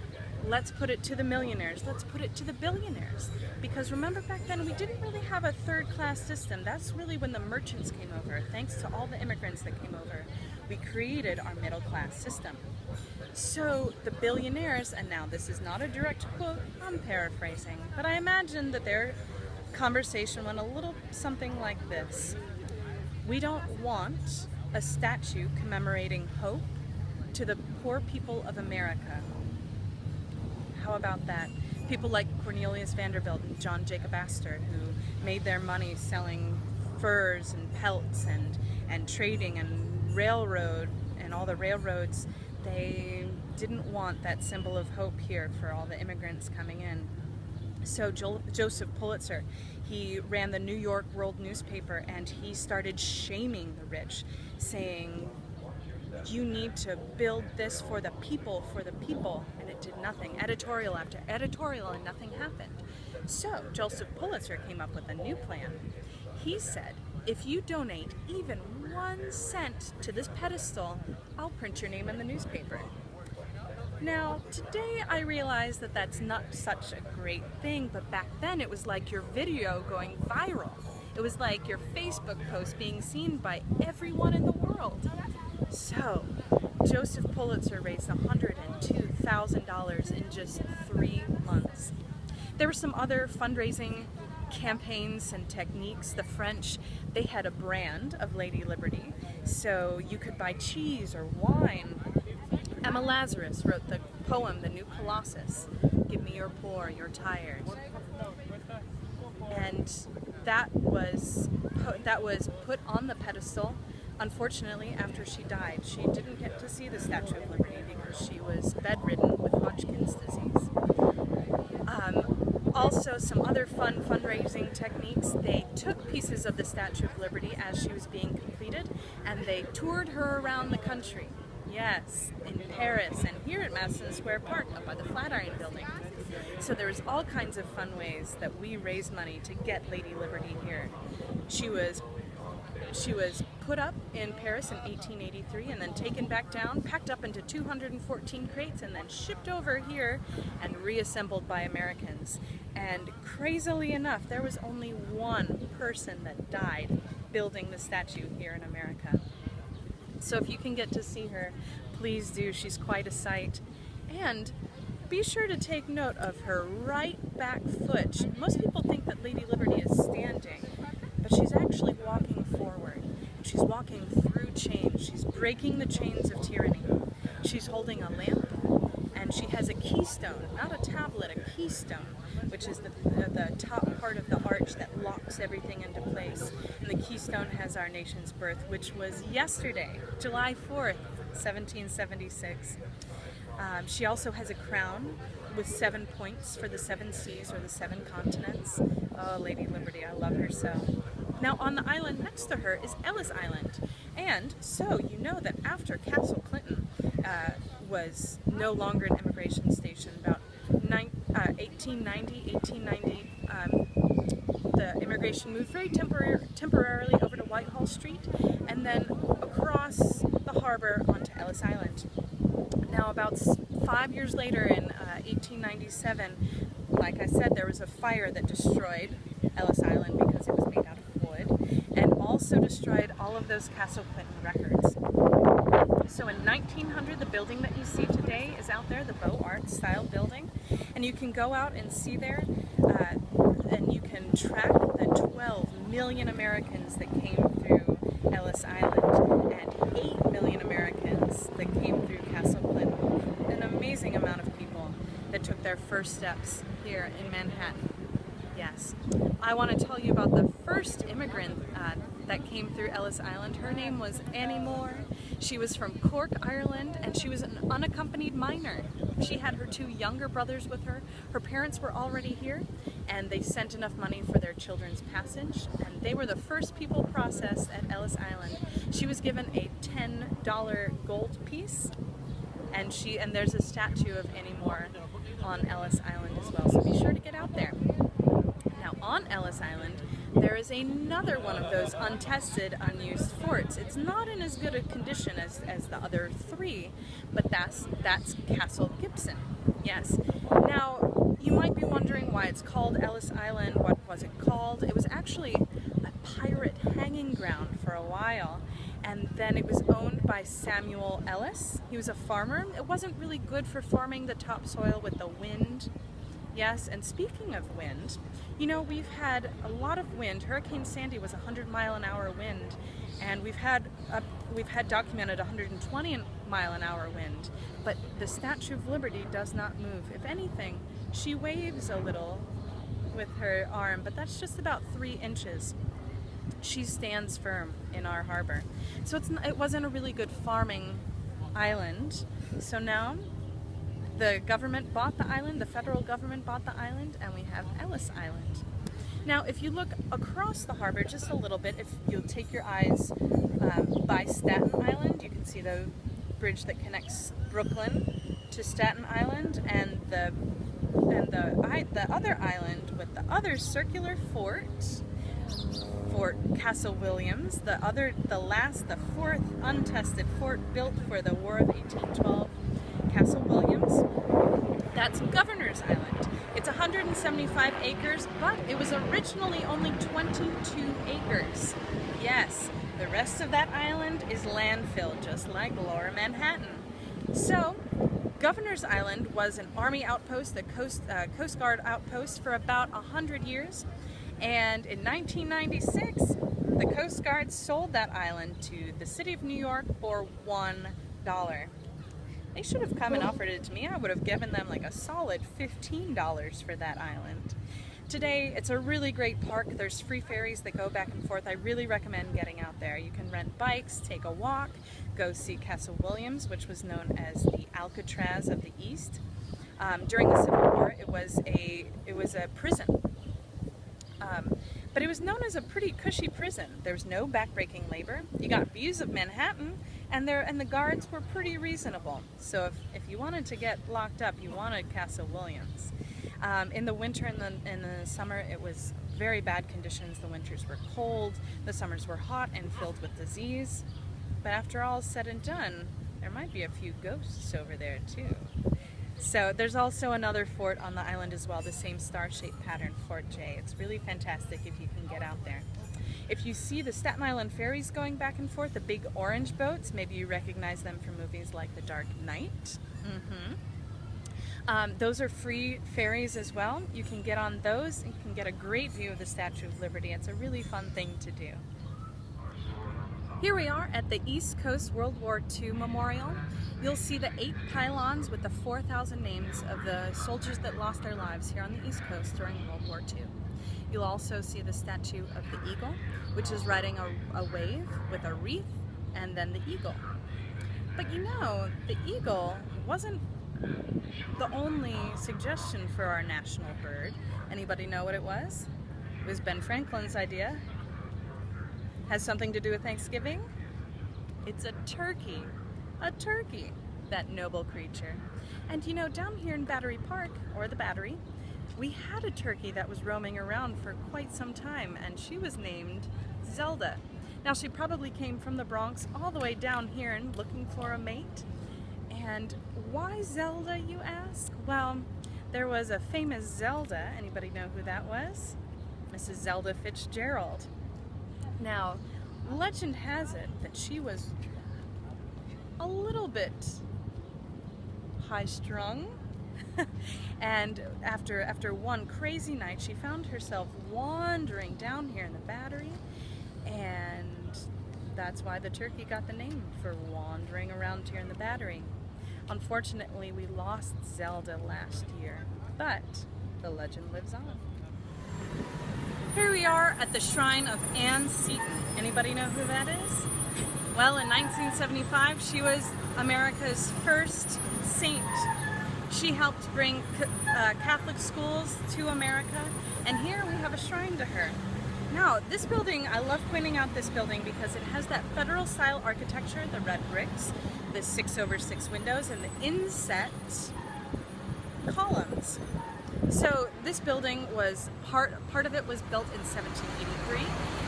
let's put it to the millionaires, let's put it to the billionaires. Because remember back then we didn't really have a third-class system. That's really when the merchants came over. Thanks to all the immigrants that came over, we created our middle-class system. So the billionaires, and now this is not a direct quote, I'm paraphrasing, but I imagine that their conversation went a little something like this. We don't want a statue commemorating hope to the poor people of America. How about that? People like Cornelius Vanderbilt and John Jacob Astor, who made their money selling furs and pelts and trading and railroad and all the railroads, they didn't want that symbol of hope here for all the immigrants coming in. So Joseph Pulitzer, he ran the New York World newspaper and he started shaming the rich, saying, you need to build this for the people, and it it did nothing. Editorial after editorial, and nothing happened. So Joseph Pulitzer came up with a new plan. He said, if you donate even 1 cent to this pedestal, I'll print your name in the newspaper. Now, today I realize that that's not such a great thing, but back then it was like your video going viral. It was like your Facebook post being seen by everyone in the world. So, Joseph Pulitzer raised $102,000 in just 3 months. There were some other fundraising campaigns and techniques. The French, they had a brand of Lady Liberty, so you could buy cheese or wine. Emma Lazarus wrote the poem, The New Colossus, Give me your poor, you're tired. And that was put on the pedestal. Unfortunately, after she died, she didn't get to see the Statue of Liberty because she was bedridden with Hodgkin's disease. Also, some other fun fundraising techniques. They took pieces of the Statue of Liberty as she was being completed, and they toured her around the country. Yes, in Paris and here at Madison Square Park up by the Flatiron Building. So there's all kinds of fun ways that we raise money to get Lady Liberty here. She was put up in Paris in 1883 and then taken back down, packed up into 214 crates, and then shipped over here and reassembled by Americans. And crazily enough, there was only one person that died building the statue here in America. So if you can get to see her, please do. She's quite a sight. And be sure to take note of her right back foot. Most people think that Lady Liberty is standing, but she's actually walking forward. She's walking through chains. She's breaking the chains of tyranny. She's holding a lamp, and she has a keystone, not a tablet, a keystone, which is the top part of the arch that locks everything into place. And the keystone has our nation's birth, which was yesterday, July 4th, 1776. She also has a crown with 7 points for the 7 seas or the 7 continents. Oh, Lady Liberty, I love her so. Now on the island next to her is Ellis Island. And so you know that after Castle Clinton was no longer an immigration station, about 1890, the immigration moved very temporarily over to Whitehall Street and then across the harbor onto Ellis Island. Now about 5 years later in 1897, like I said, there was a fire that destroyed Ellis Island because it was made out of wood, and also destroyed all of those Castle Clinton records. So in 1900, the building that you see today is out there, the Beaux Arts style building, and you can go out and see there, and you can track the 12 million Americans that came through Ellis Island, and 8 million Americans that came through Castle Clinton. An amazing amount of people that took their first steps here in Manhattan. Yes. I want to tell you about the first immigrant that came through Ellis Island. Her name was Annie Moore. She was from Cork, Ireland, and she was an unaccompanied minor. She had her 2 younger brothers with her. Her parents were already here, and they sent enough money for their children's passage, and they were the first people processed at Ellis Island. She was given a $10 gold piece, and there's a statue of Annie Moore on Ellis Island as well, so be sure to get out there. Now on Ellis Island, there is another one of those untested, unused forts. It's not in as good a condition as the other 3, but that's Castle Gibson. Yes. Now, you might be wondering why it's called Ellis Island. What was it called? It was actually a pirate hanging ground for a while, and then it was owned by Samuel Ellis. He was a farmer. It wasn't really good for farming the topsoil with the wind. Yes, and speaking of wind, you know, we've had a lot of wind. Hurricane Sandy was 100-mile-an-hour wind, and we've had documented 120-mile-an-hour wind. But the Statue of Liberty does not move. If anything, she waves a little with her arm, but that's just about 3 inches. She stands firm in our harbor. So it wasn't a really good farming island. So now the government bought the island, the federal government bought the island, and we have Ellis Island. Now, if you look across the harbor just a little bit, if you'll take your eyes by Staten Island, you can see the bridge that connects Brooklyn to Staten Island, and the other island with the other circular fort, Fort Castle Williams, the fourth untested fort built for the War of 1812, Castle Williams. That's Governor's Island. It's 175 acres, but it was originally only 22 acres. Yes, the rest of that island is landfill, just like Lower Manhattan. So, Governor's Island was an Army outpost, the Coast Guard outpost, for about 100 years. And in 1996, the Coast Guard sold that island to the city of New York for $1. They should have come and offered it to me. I would have given them like a solid $15 for that island. Today, it's a really great park. There's free ferries that go back and forth. I really recommend getting out there. You can rent bikes, take a walk, go see Castle Williams, which was known as the Alcatraz of the East. During the Civil War, it was a prison. But it was known as a pretty cushy prison. There was no backbreaking labor. You got views of Manhattan, and the guards were pretty reasonable. So if you wanted to get locked up, you wanted Castle Williams. In the winter and in the summer, it was very bad conditions. The winters were cold, the summers were hot and filled with disease. But after all is said and done, there might be a few ghosts over there too. So there's also another fort on the island as well, the same star-shaped pattern, Fort J. It's really fantastic if you can get out there. If you see the Staten Island ferries going back and forth, the big orange boats, maybe you recognize them from movies like The Dark Knight. Those are free ferries as well. You can get on those and you can get a great view of the Statue of Liberty. It's a really fun thing to do. Here we are at the East Coast World War II Memorial. You'll see the 8 pylons with the 4,000 names of the soldiers that lost their lives here on the East Coast during World War II. You'll also see the statue of the eagle, which is riding a wave with a wreath, and then the eagle. But you know, the eagle wasn't the only suggestion for our national bird. Anybody know what it was? It was Ben Franklin's idea. Has something to do with Thanksgiving? It's a turkey. A turkey, that noble creature. And you know, down here in Battery Park, or the Battery, we had a turkey that was roaming around for quite some time, and she was named Zelda. Now, she probably came from the Bronx all the way down here and looking for a mate. And why Zelda, you ask? Well, there was a famous Zelda. Anybody know who that was? Mrs. Zelda Fitzgerald. Now, legend has it that she was a little bit high-strung, and after one crazy night, she found herself wandering down here in the Battery, and that's why the turkey got the name, for wandering around here in the Battery. Unfortunately, we lost Zelda last year, but the legend lives on. Here we are at the shrine of Anne Seton. Anybody know who that is? Well, in 1975, she was America's first saint. She helped bring Catholic schools to America, and here we have a shrine to her. Now, this building, I love pointing out this building because it has that federal style architecture, the red bricks, the 6/6 windows, and the inset columns. So this building was, part of it was built in 1783,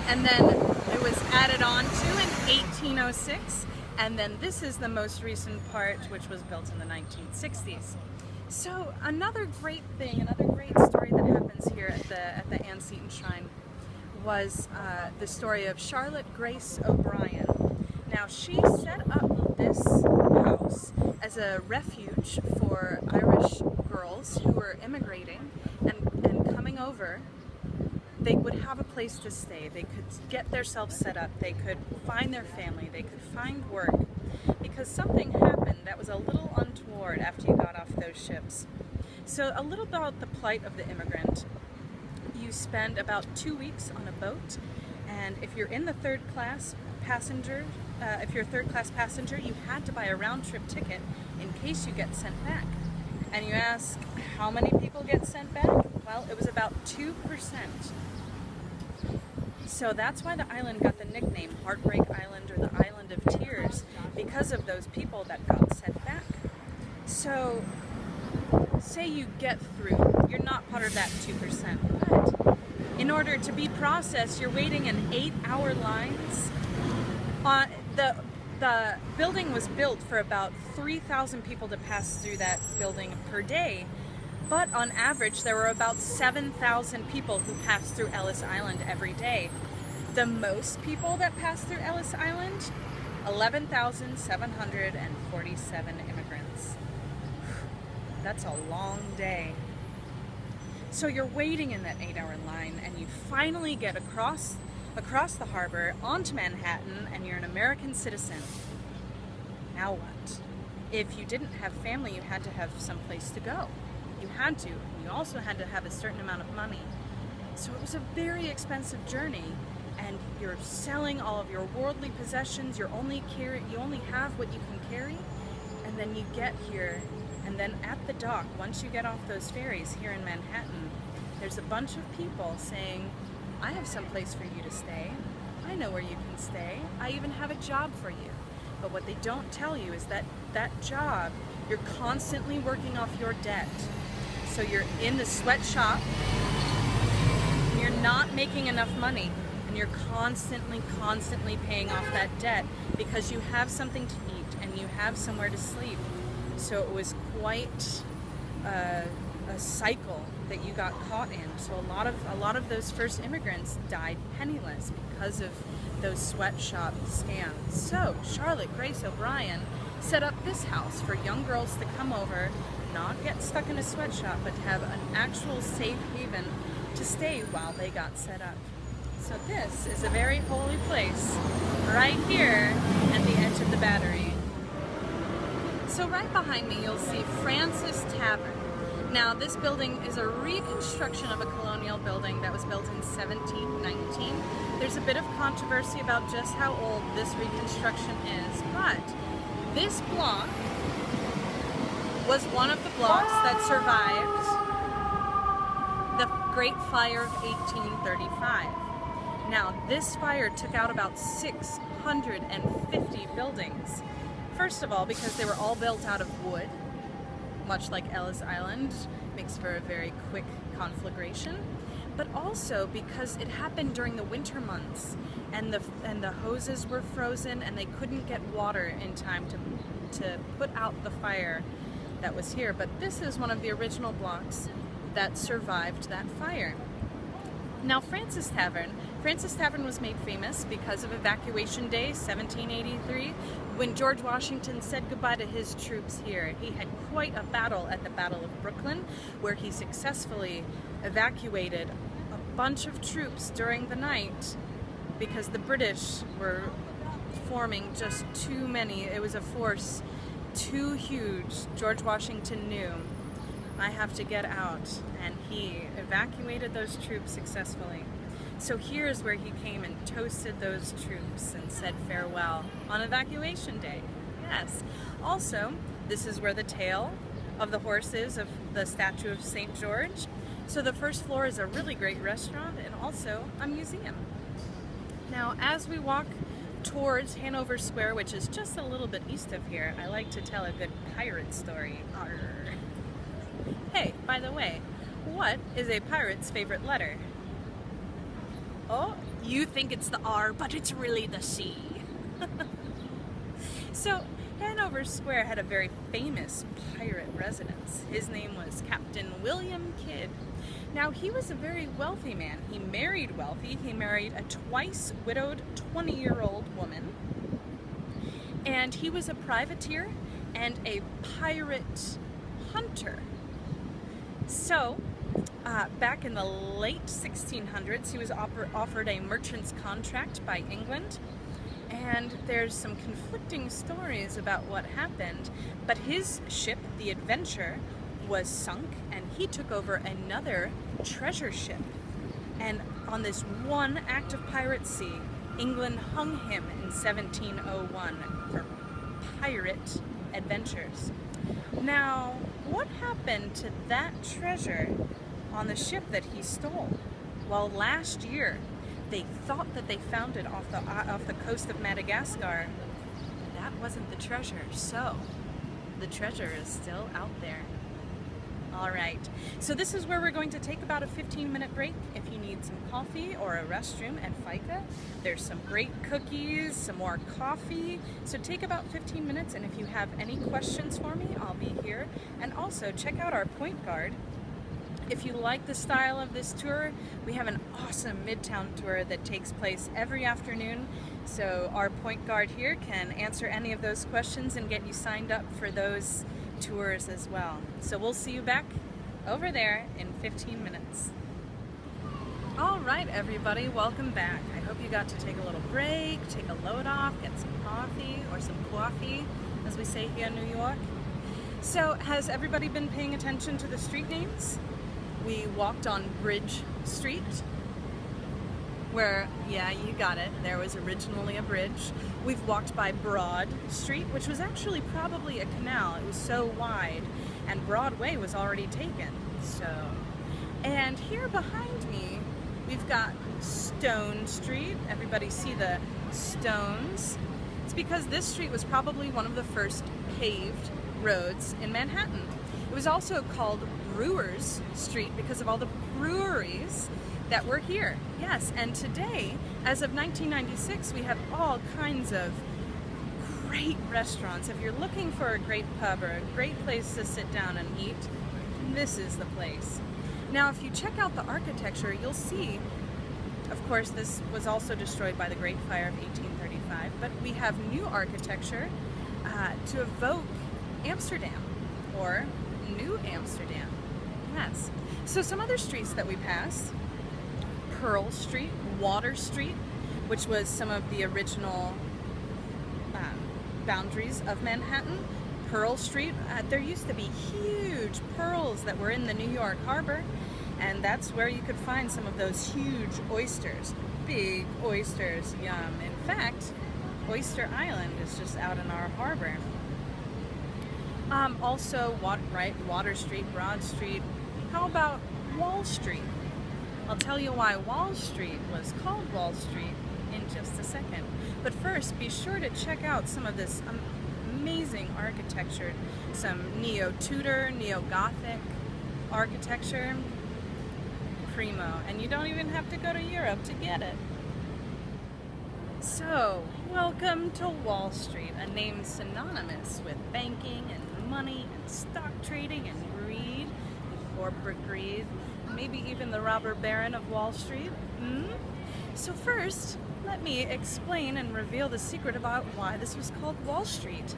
and then it was added on to in 1806, and then this is the most recent part, which was built in the 1960s. So another great thing, another great story that happens here at the Anne Seton Shrine was the story of Charlotte Grace O'Brien. Now, she set up this house as a refuge for Irish girls who were immigrating and coming over. They would have a place to stay. They could get themselves set up. They could find their family. They could find work. Because something happened that was a little untoward after you got off those ships. So a little about the plight of the immigrant. You spend about 2 weeks on a boat, and if you're in the third class passenger, you had to buy a round-trip ticket in case you get sent back. And you ask, how many people get sent back? Well, it was about 2%. So that's why the island got the nickname Heartbreak Island, or the Island of Tears, because of those people that got sent back. So say you get through, you're not part of that 2%, but in order to be processed, you're waiting in 8-hour lines. The building was built for about 3,000 people to pass through that building per day, but on average there were about 7,000 people who passed through Ellis Island every day. The most people that passed through Ellis Island, 11,747 immigrants. That's a long day. So you're waiting in that 8-hour line and you finally get across the harbor onto Manhattan and you're an American citizen. Now what? If you didn't have family, you had to have some place to go. You had to. You also had to have a certain amount of money. So it was a very expensive journey, and you're selling all of your worldly possessions. You only have what you can carry, and then you get here, and then at the dock, once you get off those ferries here in Manhattan, there's a bunch of people saying, I have some place for you to stay. I know where you can stay. I even have a job for you. But what they don't tell you is that that job, you're constantly working off your debt. So you're in the sweatshop, and you're not making enough money, and you're constantly paying off that debt because you have something to eat and you have somewhere to sleep. So it was quite a cycle that you got caught in. So a lot of those first immigrants died penniless because of those sweatshop scams. So Charlotte Grace O'Brien set up this house for young girls to come over, not get stuck in a sweatshop, but have an actual safe haven to stay while they got set up. So this is a very holy place right here at the edge of the Battery. So right behind me you'll see Francis Tavern. Now this building is a reconstruction of a colonial building that was built in 1719. There's a bit of controversy about just how old this reconstruction is, but this block was one of the blocks that survived the Great Fire of 1835. Now this fire took out about 650 buildings. First of all, because they were all built out of wood, much like Ellis Island, makes for a very quick conflagration, but also because it happened during the winter months and the hoses were frozen and they couldn't get water in time to put out the fire that was here. But this is one of the original blocks that survived that fire. Now Francis Tavern was made famous because of Evacuation Day, 1783, when George Washington said goodbye to his troops here. He had quite a battle at the Battle of Brooklyn, where he successfully evacuated a bunch of troops during the night because the British were forming just too many. It was a force too huge. George Washington knew, I have to get out, and he evacuated those troops successfully. So here's where he came and toasted those troops and said farewell on Evacuation Day. Yes. Also, this is where the tail of the horse is of the statue of St. George. So the first floor is a really great restaurant and also a museum. Now, as we walk towards Hanover Square, which is just a little bit east of here, I like to tell a good pirate story. Arr. Hey, by the way, what is a pirate's favorite letter? Oh, you think it's the R, but it's really the C. So, Hanover Square had a very famous pirate residence. His name was Captain William Kidd. Now, he was a very wealthy man. He married wealthy. He married a twice widowed 20-year-old woman. And he was a privateer and a pirate hunter. So, back in the late 1600s, he was offered a merchant's contract by England, and there's some conflicting stories about what happened, but his ship, the Adventure, was sunk, and he took over another treasure ship. And on this one act of piracy, England hung him in 1701 for pirate adventures. Now, what happened to that treasure on the ship that he stole? Well, last year they thought that they found it off the coast of Madagascar. That wasn't the treasure. So the treasure is still out there. All right, so this is where we're going to take about a 15-minute break. If you need some coffee or a restroom at FICA, there's some great cookies, some more coffee. So take about 15 minutes, and if you have any questions for me, I'll be here. And also check out our point guard. If you like the style of this tour, we have an awesome Midtown tour that takes place every afternoon. So our point guard here can answer any of those questions and get you signed up for those tours as well. So we'll see you back over there in 15 minutes. All right, everybody, welcome back. I hope you got to take a little break, take a load off, get some coffee or some coffee, as we say here in New York. So has everybody been paying attention to the street names? We walked on Bridge Street, where, yeah, you got it, there was originally a bridge. We've walked by Broad Street, which was actually probably a canal. It was so wide, and Broadway was already taken. And here behind me, we've got Stone Street. Everybody see the stones? It's because this street was probably one of the first paved roads in Manhattan. It was also called Brewers Street because of all the breweries that were here. Yes, and today, as of 1996, we have all kinds of great restaurants. If you're looking for a great pub or a great place to sit down and eat, this is the place. Now, if you check out the architecture, you'll see, of course, this was also destroyed by the Great Fire of 1835, but we have new architecture to evoke Amsterdam, or New Amsterdam. Yes. So some other streets that we passed: Pearl Street, Water Street, which was some of the original boundaries of Manhattan. Pearl Street, there used to be huge pearls that were in the New York Harbor, and that's where you could find some of those huge oysters. Big oysters, yum. In fact, Oyster Island is just out in our harbor. Also, Water Street, Broad Street. How about Wall Street? I'll tell you why Wall Street was called Wall Street in just a second. But first, be sure to check out some of this amazing architecture. Some Neo-Tudor, Neo-Gothic architecture. Primo. And you don't even have to go to Europe to get it. So, welcome to Wall Street, a name synonymous with banking and money and stock trading and greed, and corporate greed, maybe even the robber baron of Wall Street. So first, let me explain and reveal the secret about why this was called Wall Street.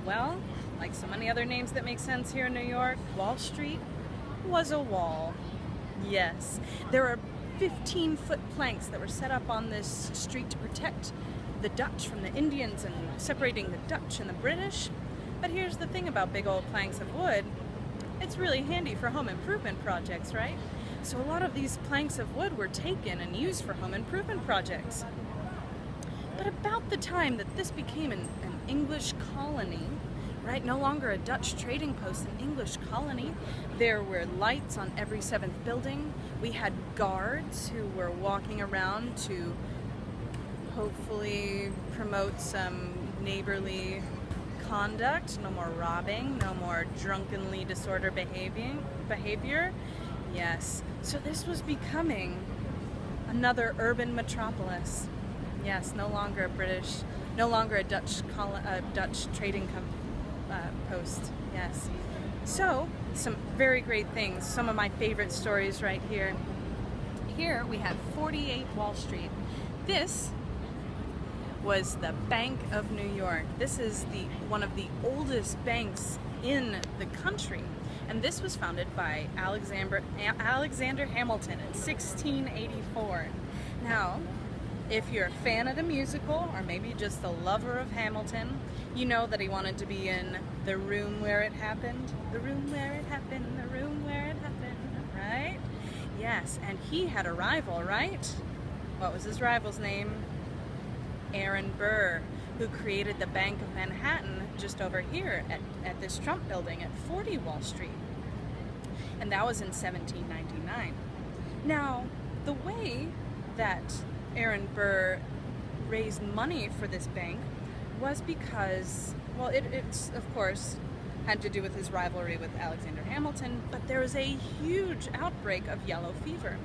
Well, like so many other names that make sense here in New York, Wall Street was a wall. Yes, there are 15-foot planks that were set up on this street to protect the Dutch from the Indians and separating the Dutch and the British. But here's the thing about big old planks of wood: it's really handy for home improvement projects, right? So a lot of these planks of wood were taken and used for home improvement projects. But about the time that this became an English colony, right, no longer a Dutch trading post, an English colony, there were lights on every 7th building. We had guards who were walking around to hopefully promote some neighborly conduct. No more robbing, no more drunkenly disorder behavior. Yes, so this was becoming another urban metropolis. Yes, no longer a Dutch trading post. Yes. So, some very great things. Some of my favorite stories right here. Here we have 48 Wall Street. This was the Bank of New York. This is one of the oldest banks in the country. And this was founded by Alexander Hamilton in 1684. Now, if you're a fan of the musical, or maybe just a lover of Hamilton, you know that he wanted to be in The Room Where It Happened. The room where it happened, the room where it happened, right? Yes, and he had a rival, right? What was his rival's name? Aaron Burr, who created the Bank of Manhattan just over here at this Trump building at 40 Wall Street. And that was in 1799. Now, the way that Aaron Burr raised money for this bank was because, well, it's of course had to do with his rivalry with Alexander Hamilton, but there was a huge outbreak of yellow fever.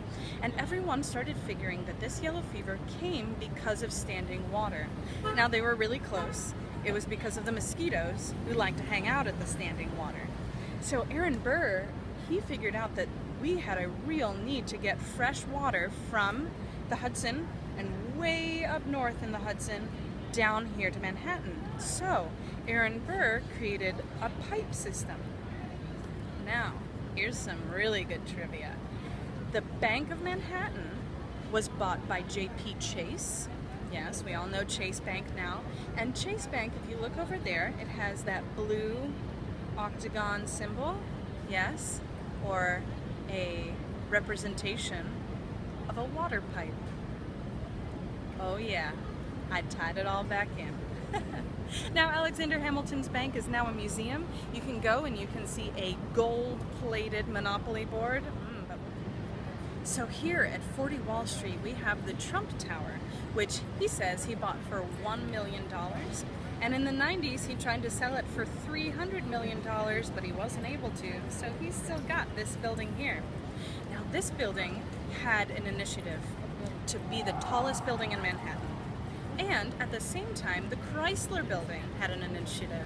And everyone started figuring that this yellow fever came because of standing water. Now, they were really close. It was because of the mosquitoes who like to hang out at the standing water. So Aaron Burr, he figured out that we had a real need to get fresh water from the Hudson and way up north in the Hudson down here to Manhattan. So Aaron Burr created a pipe system. Now, here's some really good trivia. The Bank of Manhattan was bought by J.P. Chase. Yes, we all know Chase Bank now. And Chase Bank, if you look over there, it has that blue octagon symbol, yes, or a representation of a water pipe. Oh yeah, I tied it all back in. Now, Alexander Hamilton's bank is now a museum. You can go and you can see a gold-plated Monopoly board. So here at 40 Wall Street, we have the Trump Tower, which he says he bought for $1 million. And in the 90s, he tried to sell it for $300 million, but he wasn't able to. So he's still got this building here. Now, this building had an initiative to be the tallest building in Manhattan. And at the same time, the Chrysler Building had an initiative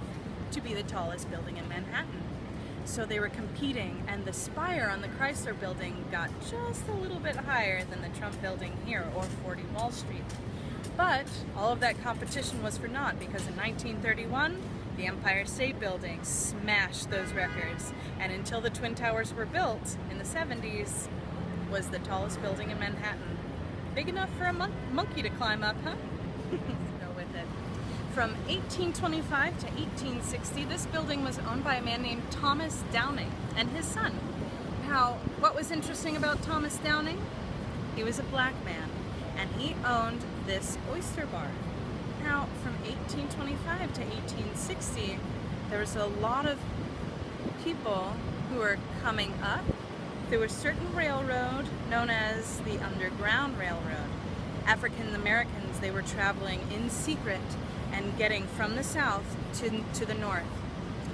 to be the tallest building in Manhattan. So they were competing, and the spire on the Chrysler Building got just a little bit higher than the Trump Building here, or 40 Wall Street. But all of that competition was for naught, because in 1931, the Empire State Building smashed those records, and until the Twin Towers were built in the 70s, was the tallest building in Manhattan. Big enough for a monkey to climb up, huh? Go with it. From 1825 to 1860, this building was owned by a man named Thomas Downing and his son. Now, what was interesting about Thomas Downing? He was a black man, and he owned this oyster bar. Now, from 1825 to 1860, there was a lot of people who were coming up through a certain railroad known as the Underground Railroad. African Americans, they were traveling in secret and getting from the south to the north.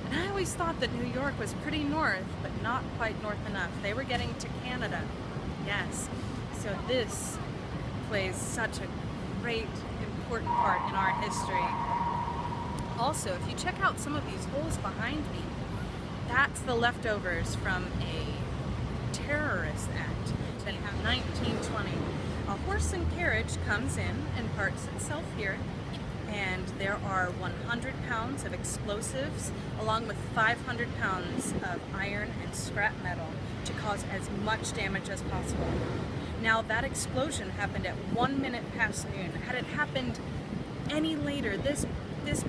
And I always thought that New York was pretty north, but not quite north enough. They were getting to Canada. Yes. So this plays such a great, important part in our history. Also, if you check out some of these holes behind me, that's the leftovers from a terrorist act in 1920. A horse and carriage comes in and parks itself here, and there are 100 pounds of explosives along with 500 pounds of iron and scrap metal to cause as much damage as possible. Now, that explosion happened at 1 minute past noon. Had it happened any later, this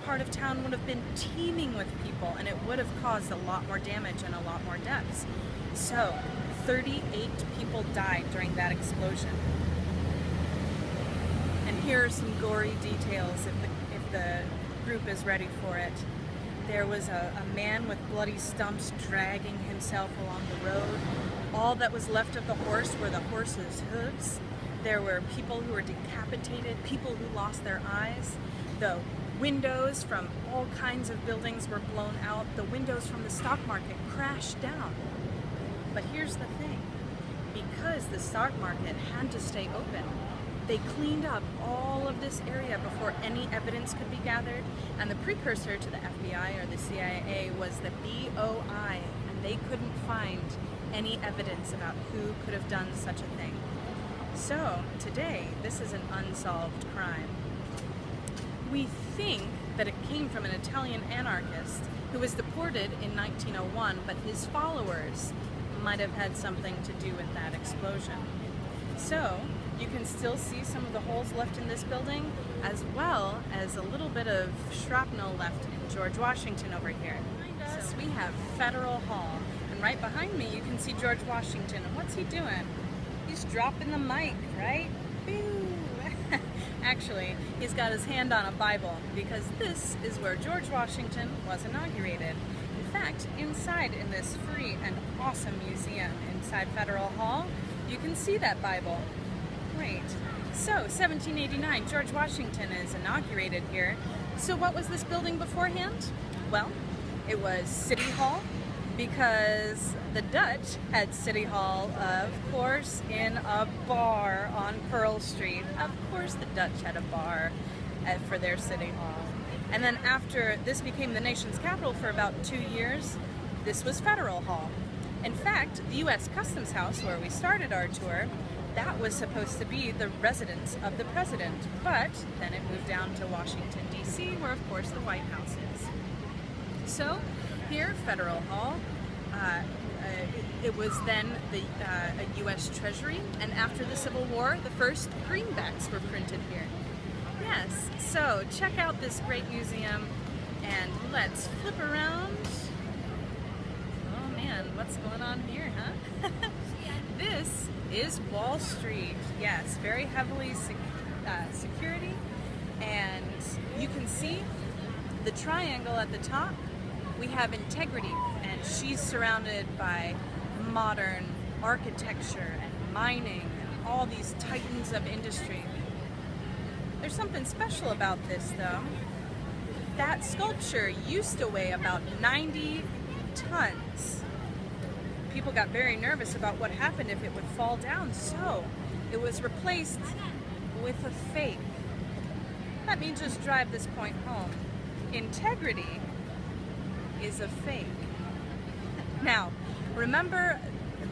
part of town would have been teeming with people, and it would have caused a lot more damage and a lot more deaths. So 38 people died during that explosion. And here are some gory details if the group is ready for it. There was a man with bloody stumps dragging himself along the road. All that was left of the horse were the horse's hooves. There were people who were decapitated, people who lost their eyes. The windows from all kinds of buildings were blown out. The windows from the stock market crashed down. But here's the thing. Because the stock market had to stay open, they cleaned up all of this area before any evidence could be gathered, and the precursor to the FBI or the CIA was the BOI, and they couldn't find any evidence about who could have done such a thing. So today, this is an unsolved crime. We think that it came from an Italian anarchist who was deported in 1901, but his followers might have had something to do with that explosion. So you can still see some of the holes left in this building, as well as a little bit of shrapnel left in George Washington over here. Behind us, we have Federal Hall, and right behind me you can see George Washington. And what's he doing? He's dropping the mic, right? Boo! Actually, he's got his hand on a Bible, because this is where George Washington was inaugurated. In fact, inside in this free and awesome museum inside Federal Hall, you can see that Bible. Great. So, 1789, George Washington is inaugurated here. So what was this building beforehand? Well, It was City Hall, because the Dutch had City Hall, of course, in a bar on Pearl Street. Of course the Dutch had a bar for their City Hall. And then after this became the nation's capital for about 2 years, this was Federal Hall. In fact, the U.S. Customs House, where we started our tour, that was supposed to be the residence of the president, but then it moved down to Washington, D.C., where of course the White House is. So here, Federal Hall, it was then a U.S. Treasury, and after the Civil War, the first greenbacks were printed here. Yes, so check out this great museum, and let's flip around. Oh man, what's going on here, huh? This is Wall Street. Yes, very heavily security, and you can see the triangle at the top. We have Integrity, and she's surrounded by modern architecture and mining and all these titans of industry. There's something special about this though. That sculpture used to weigh about 90 tons. People got very nervous about what happened if it would fall down, so it was replaced with a fake. Let me just drive this point home. Integrity is a fake. Now, remember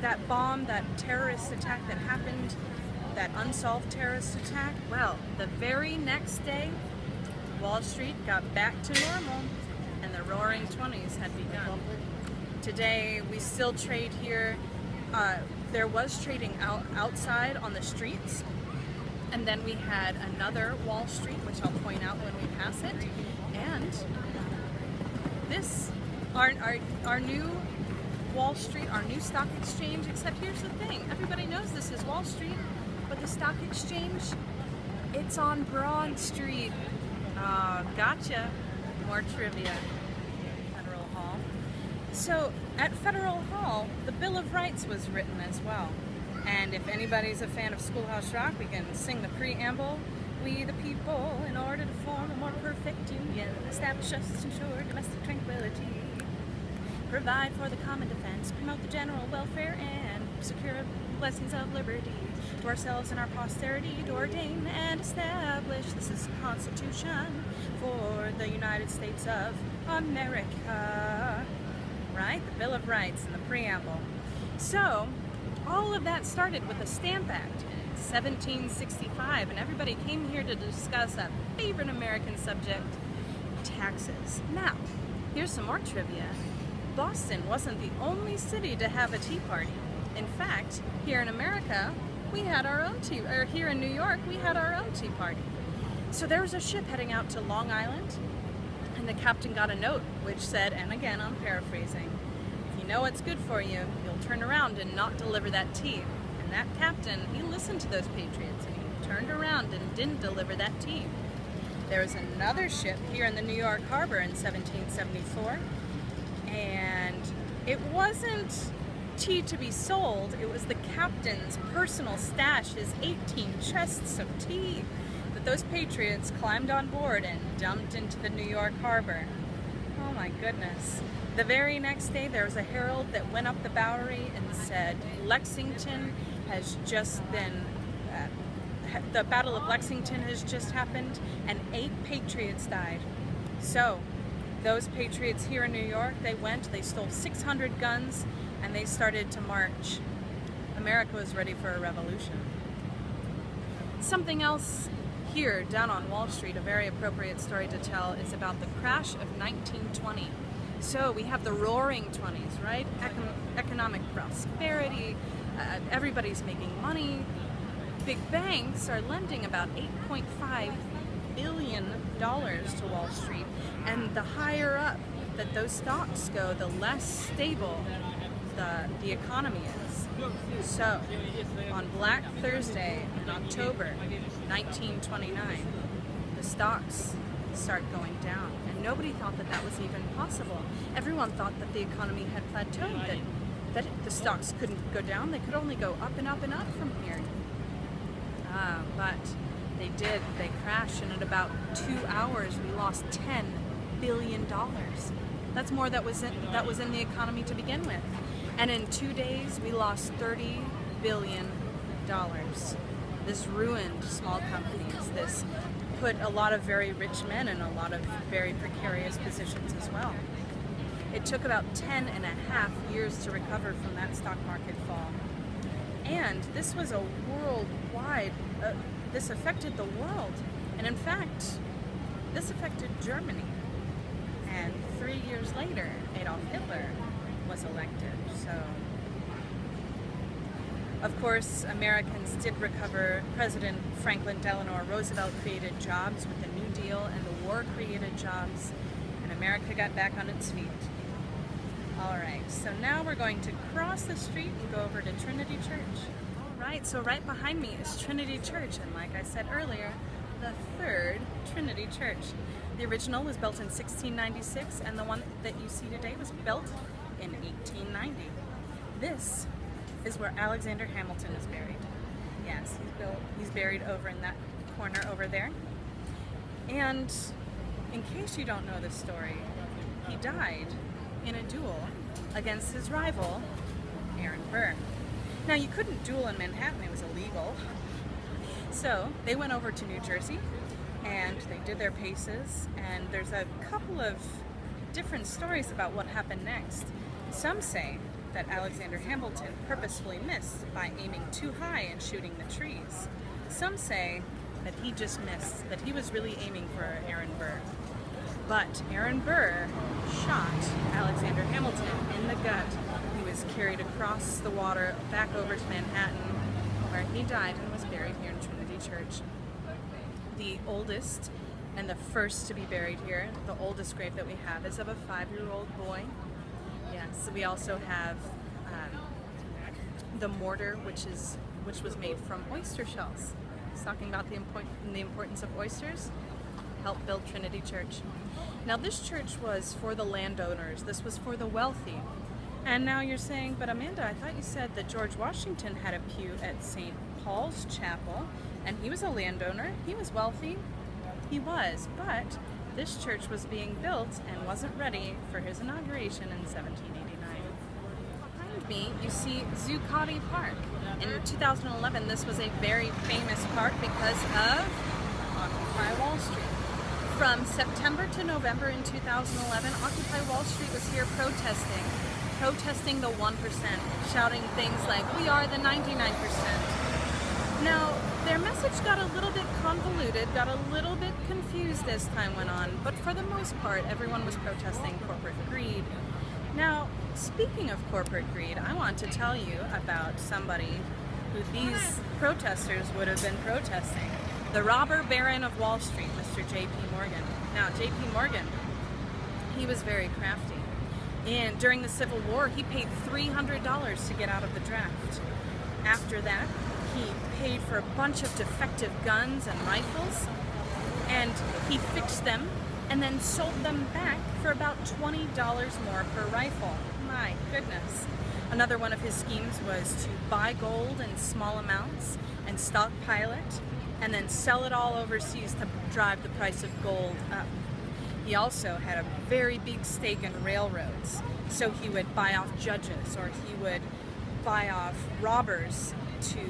that bomb, that terrorist attack that happened, that unsolved terrorist attack? Well, the very next day, Wall Street got back to normal and the Roaring 20s had begun. Today, we still trade here. There was trading outside on the streets, and then we had another Wall Street, which I'll point out when we pass it, and this, our new Wall Street, our new stock exchange, except here's the thing, everybody knows this is Wall Street, but the stock exchange, it's on Broad Street. Gotcha. More trivia. Federal Hall. So at Federal Hall, the Bill of Rights was written as well. And if anybody's a fan of Schoolhouse Rock, we can sing the preamble. We the people, in order to form a more perfect union, establish justice, ensure domestic tranquility, provide for the common defense, promote the general welfare, and secure blessings of liberty to ourselves and our posterity, to ordain and establish this is the Constitution for the United States of America. Right? The Bill of Rights and the preamble. So, all of that started with the Stamp Act in 1765, and everybody came here to discuss a favorite American subject, taxes. Now, here's some more trivia. Boston wasn't the only city to have a Tea Party. In fact, here in America, we had our own here in New York, we had our own Tea Party. So there was a ship heading out to Long Island, and the captain got a note which said, and again I'm paraphrasing, if you know what's good for you, you'll turn around and not deliver that tea. And that captain, he listened to those patriots and he turned around and didn't deliver that tea. There was another ship here in the New York Harbor in 1774, and it wasn't tea to be sold, it was the captain's personal stash, his 18 chests of tea that those patriots climbed on board and dumped into the New York Harbor. Oh my goodness. The very next day there was a herald that went up the Bowery and said, Lexington has just been, the Battle of Lexington has just happened and 8 patriots died. So those patriots here in New York, they stole 600 guns, and they started to march. America was ready for a revolution. Something else here down on Wall Street, a very appropriate story to tell, is about the crash of 1920. So we have the Roaring 20s, right? Economic prosperity, everybody's making money. Big banks are lending about $8.5 billion to Wall Street, and the higher up that those stocks go, the less stable the economy is. So, on Black Thursday in October 1929, the stocks start going down, and nobody thought that that was even possible. Everyone thought that the economy had plateaued, that the stocks couldn't go down, they could only go up and up and up from here. But they did. They crashed, and in about 2 hours we lost $10 billion. That's more that was in the economy to begin with. And in 2 days, we lost $30 billion. This ruined small companies. This put a lot of very rich men in a lot of very precarious positions as well. It took about 10.5 years to recover from that stock market fall. And this was a worldwide, this affected the world. And in fact, this affected Germany. And 3 years later, Adolf Hitler was elected. So, of course, Americans did recover. President Franklin Delano Roosevelt created jobs with the New Deal, and the war created jobs, and America got back on its feet. All right, so now we're going to cross the street and go over to Trinity Church. All right, so right behind me is Trinity Church, and like I said earlier, the third Trinity Church. The original was built in 1696, and the one that you see today was built in 1890. This is where Alexander Hamilton is buried. Yes, he's buried over in that corner over there. And in case you don't know this story, he died in a duel against his rival, Aaron Burr. Now, you couldn't duel in Manhattan, it was illegal. So they went over to New Jersey and they did their paces, and there's a couple of different stories about what happened next. Some say that Alexander Hamilton purposefully missed by aiming too high and shooting the trees. Some say that he just missed, that he was really aiming for Aaron Burr. But Aaron Burr shot Alexander Hamilton in the gut. He was carried across the water back over to Manhattan, where he died and was buried here in Trinity Church. The oldest and the first to be buried here, the oldest grave that we have, is of a 5-year-old boy. Yes, we also have the mortar, which was made from oyster shells. It's talking about the importance of oysters. Helped build Trinity Church. Now, this church was for the landowners. This was for the wealthy. And now you're saying, but Amanda, I thought you said that George Washington had a pew at St. Paul's Chapel, and he was a landowner. He was wealthy. He was, but this church was being built and wasn't ready for his inauguration in 1789. Behind me, you see Zuccotti Park. In 2011, this was a very famous park because of Occupy Wall Street. From September to November in 2011, Occupy Wall Street was here protesting the 1%, shouting things like, "We are the 99%. Now, their message got a little bit convoluted, got a little bit confused as time went on, but for the most part, everyone was protesting corporate greed. Now, speaking of corporate greed, I want to tell you about somebody who these protesters would have been protesting. The robber baron of Wall Street, Mr. J.P. Morgan. Now, J.P. Morgan, he was very crafty. And during the Civil War, he paid $300 to get out of the draft. After that, he paid for a bunch of defective guns and rifles, and he fixed them and then sold them back for about $20 more per rifle. My goodness. Another one of his schemes was to buy gold in small amounts and stockpile it, and then sell it all overseas to drive the price of gold up. He also had a very big stake in railroads, so he would buy off judges, or he would buy off robbers to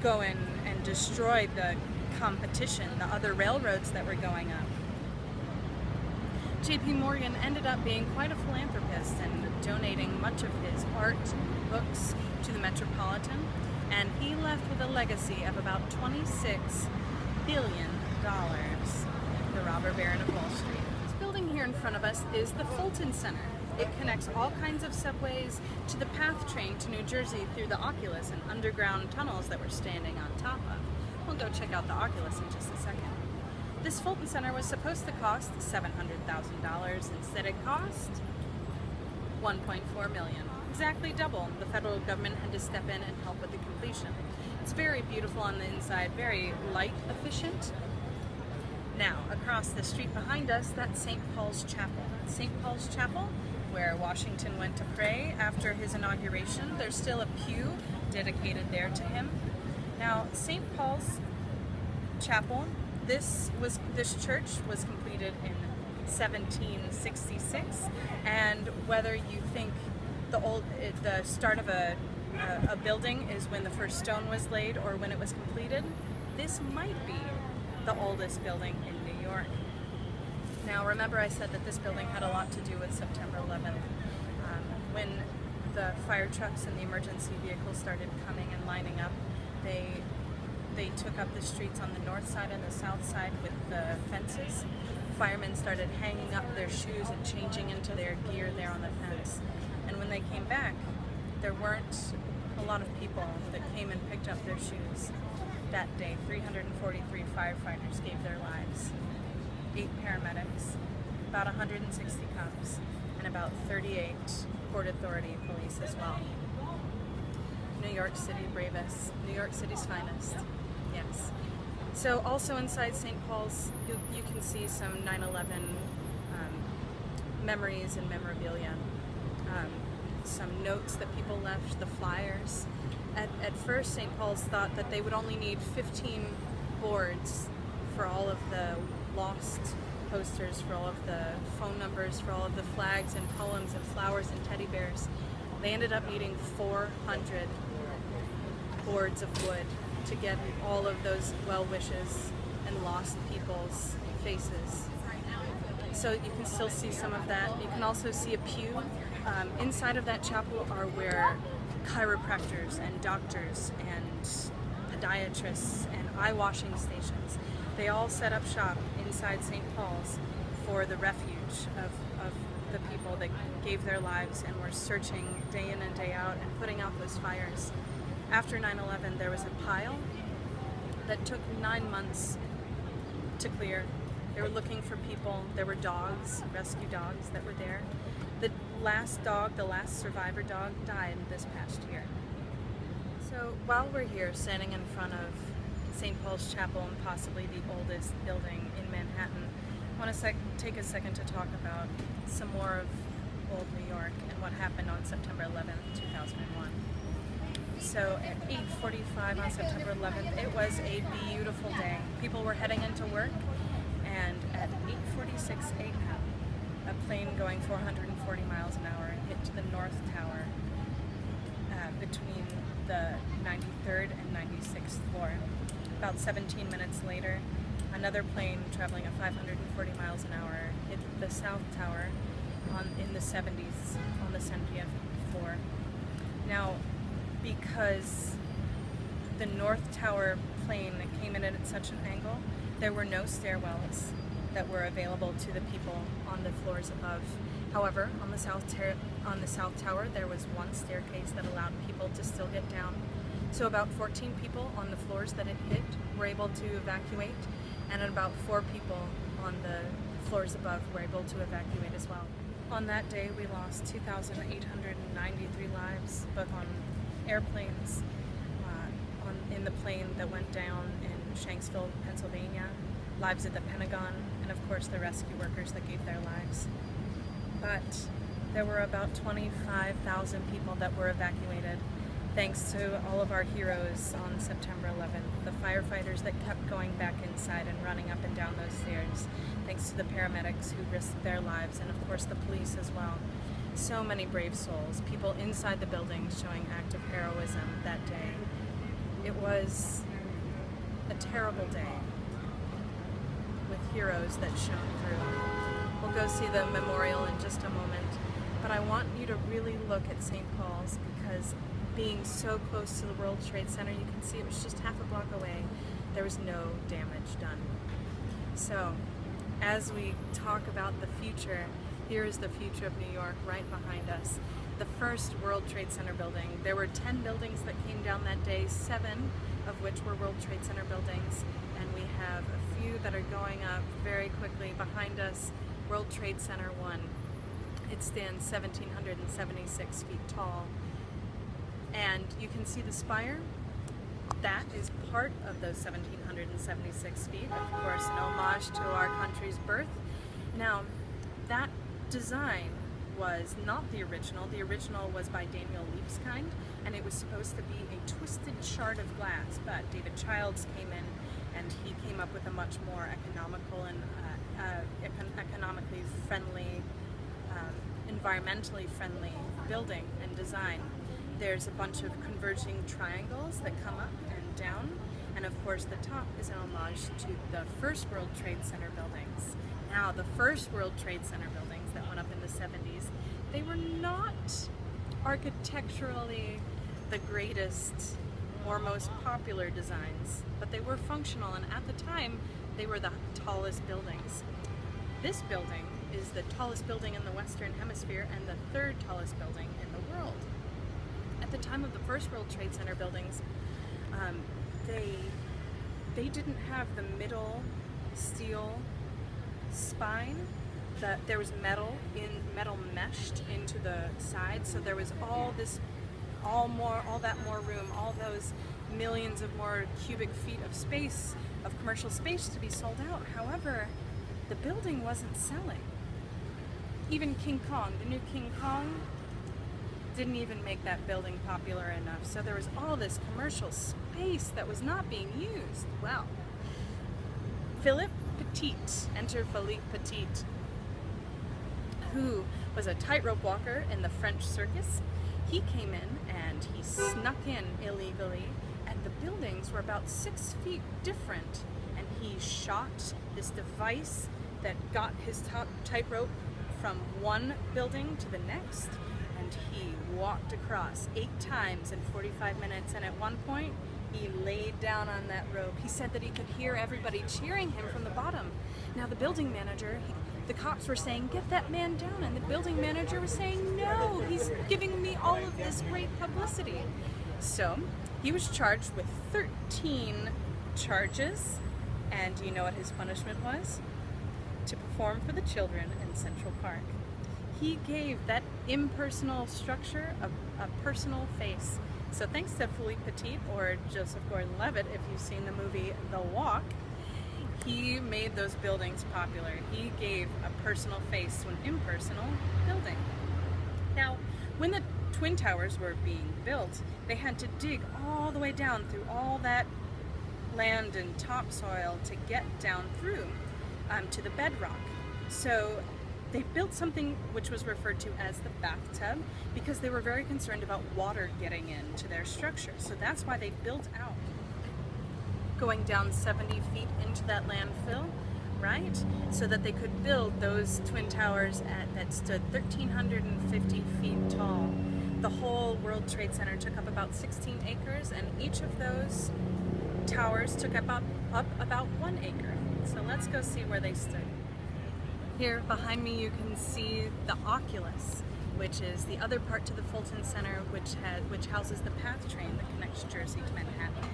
go in and destroy the competition, the other railroads that were going up. J.P. Morgan ended up being quite a philanthropist and donating much of his art, books to the Metropolitan, and he left with a legacy of about $26 billion, the robber baron of Wall Street. This building here in front of us is the Fulton Center. It connects all kinds of subways to the PATH train to New Jersey through the Oculus and underground tunnels that we're standing on top of. We'll go check out the Oculus in just a second. This Fulton Center was supposed to cost $700,000. Instead, it cost $1.4 million. Exactly double. The federal government had to step in and help with the completion. It's very beautiful on the inside, very light efficient. Now, across the street behind us, that's St. Paul's Chapel. St. Paul's Chapel, where Washington went to pray after his inauguration. There's still a pew dedicated there to him. Now, St. Paul's Chapel, this church was completed in 1766, and whether you think the start of a building is when the first stone was laid or when it was completed, this might be the oldest building in New York. Now remember, I said that this building had a lot to do with September 11th. When the fire trucks and the emergency vehicles started coming and lining up, they took up the streets on the north side and the south side with the fences. Firemen started hanging up their shoes and changing into their gear there on the fence. And when they came back, there weren't a lot of people that came and picked up their shoes. That day, 343 firefighters gave their lives, 8 paramedics, about 160 cops, and about 38 Port Authority police as well. New York City bravest, New York City's finest, yes. So also inside St. Paul's, you can see some 9/11 memories and memorabilia. Some notes that people left, the flyers. At first, St. Paul's thought that they would only need 15 boards for all of the lost posters, for all of the phone numbers, for all of the flags and poems and flowers and teddy bears. They ended up needing 400 boards of wood to get all of those well wishes and lost people's faces. So you can still see some of that. You can also see a pew. Inside of that chapel are where chiropractors and doctors and podiatrists and eye washing stations, they all set up shop inside St. Paul's for the refuge of the people that gave their lives and were searching day in and day out and putting out those fires. After 9/11, there was a pile that took 9 months to clear. They were looking for people. There were dogs, rescue dogs that were there. The last dog, the last survivor dog, died this past year. So while we're here standing in front of St. Paul's Chapel and possibly the oldest building in Manhattan, I want to take a second to talk about some more of old New York and what happened on September 11th, 2001. So at 8:45 on September 11th, it was a beautiful day. People were heading into work, and at 8:46 a.m., a plane going 440 miles an hour hit to the North Tower between the 93rd and 96th floor. About 17 minutes later, another plane traveling at 540 miles an hour hit the South Tower in the 70s on the 70th floor. Now, because the North Tower plane came in at such an angle, there were no stairwells that were available to the people on the floors above. However, on the South Tower, there was one staircase that allowed people to still get down. So about 14 people on the floors that it hit were able to evacuate, and about 4 people on the floors above were able to evacuate as well. On that day, we lost 2,893 lives, both on airplanes, in the plane that went down in Shanksville, Pennsylvania, lives at the Pentagon, and of course the rescue workers that gave their lives. But there were about 25,000 people that were evacuated thanks to all of our heroes on September 11th, the firefighters that kept going back inside and running up and down those stairs, thanks to the paramedics who risked their lives, and of course the police as well. So many brave souls, people inside the building showing acts of heroism that day. It was a terrible day with heroes that shone through. We'll go see the memorial in just a moment, but I want you to really look at St. Paul's because being so close to the World Trade Center, you can see it was just half a block away. There was no damage done. So, as we talk about the future, here is the future of New York right behind us. The first World Trade Center building. There were 10 buildings that came down that day, 7 of which were World Trade Center buildings, and we have a few that are going up very quickly behind us. World Trade Center 1. It stands 1,776 feet tall. And you can see the spire. That is part of those 1,776 feet, of course, an homage to our country's birth. Now, that design was not the original. The original was by Daniel Libeskind, and it was supposed to be a twisted shard of glass, but David Childs came in and he came up with a much more economical and economically friendly, environmentally friendly building and design. There's a bunch of converging triangles that come up and down, and of course the top is an homage to the first World Trade Center buildings. Now, the first World Trade Center buildings that went up in the 70s, they were not architecturally the greatest or most popular designs, but they were functional, and at the time they were the tallest buildings. This building is the tallest building in the Western Hemisphere and the third tallest building in the world. At the time of the first World Trade Center buildings, they didn't have the middle steel spine. There was metal meshed into the sides, so there was all that more room, all those millions of more cubic feet of space, of commercial space to be sold out. However, the building wasn't selling. Even King Kong, the new King Kong, didn't even make that building popular enough. So there was all this commercial space that was not being used. Well, Philippe Petit, enter Philippe Petit, who was a tightrope walker in the French circus. He came in and he snuck in illegally, and the buildings were about 6 feet different, and he shot this device that got his tightrope from one building to the next, and he walked across 8 times in 45 minutes, and at one point he laid down on that rope. He said that he could hear everybody cheering him from the bottom. Now the building manager, the cops were saying, "Get that man down," and the building manager was saying, "No, he's giving me all of this great publicity." So he was charged with 13 charges, and do you know what his punishment was? To perform for the children in Central Park. He gave that impersonal structure a personal face. So thanks to Philippe Petit, or Joseph Gordon-Levitt, if you've seen the movie The Walk, he made those buildings popular. He gave a personal face to an impersonal building. Now, when the Twin Towers were being built, they had to dig all the way down through all that land and topsoil to get down through to the bedrock. So they built something which was referred to as the bathtub, because they were very concerned about water getting into their structure. So that's why they built out, going down 70 feet into that landfill, right? So that they could build those Twin Towers that stood 1,350 feet tall. The whole World Trade Center took up about 16 acres, and each of those towers took up about 1 acre. So let's go see where they stood. Here behind me you can see the Oculus, which is the other part to the Fulton Center, which houses the PATH train that connects Jersey to Manhattan.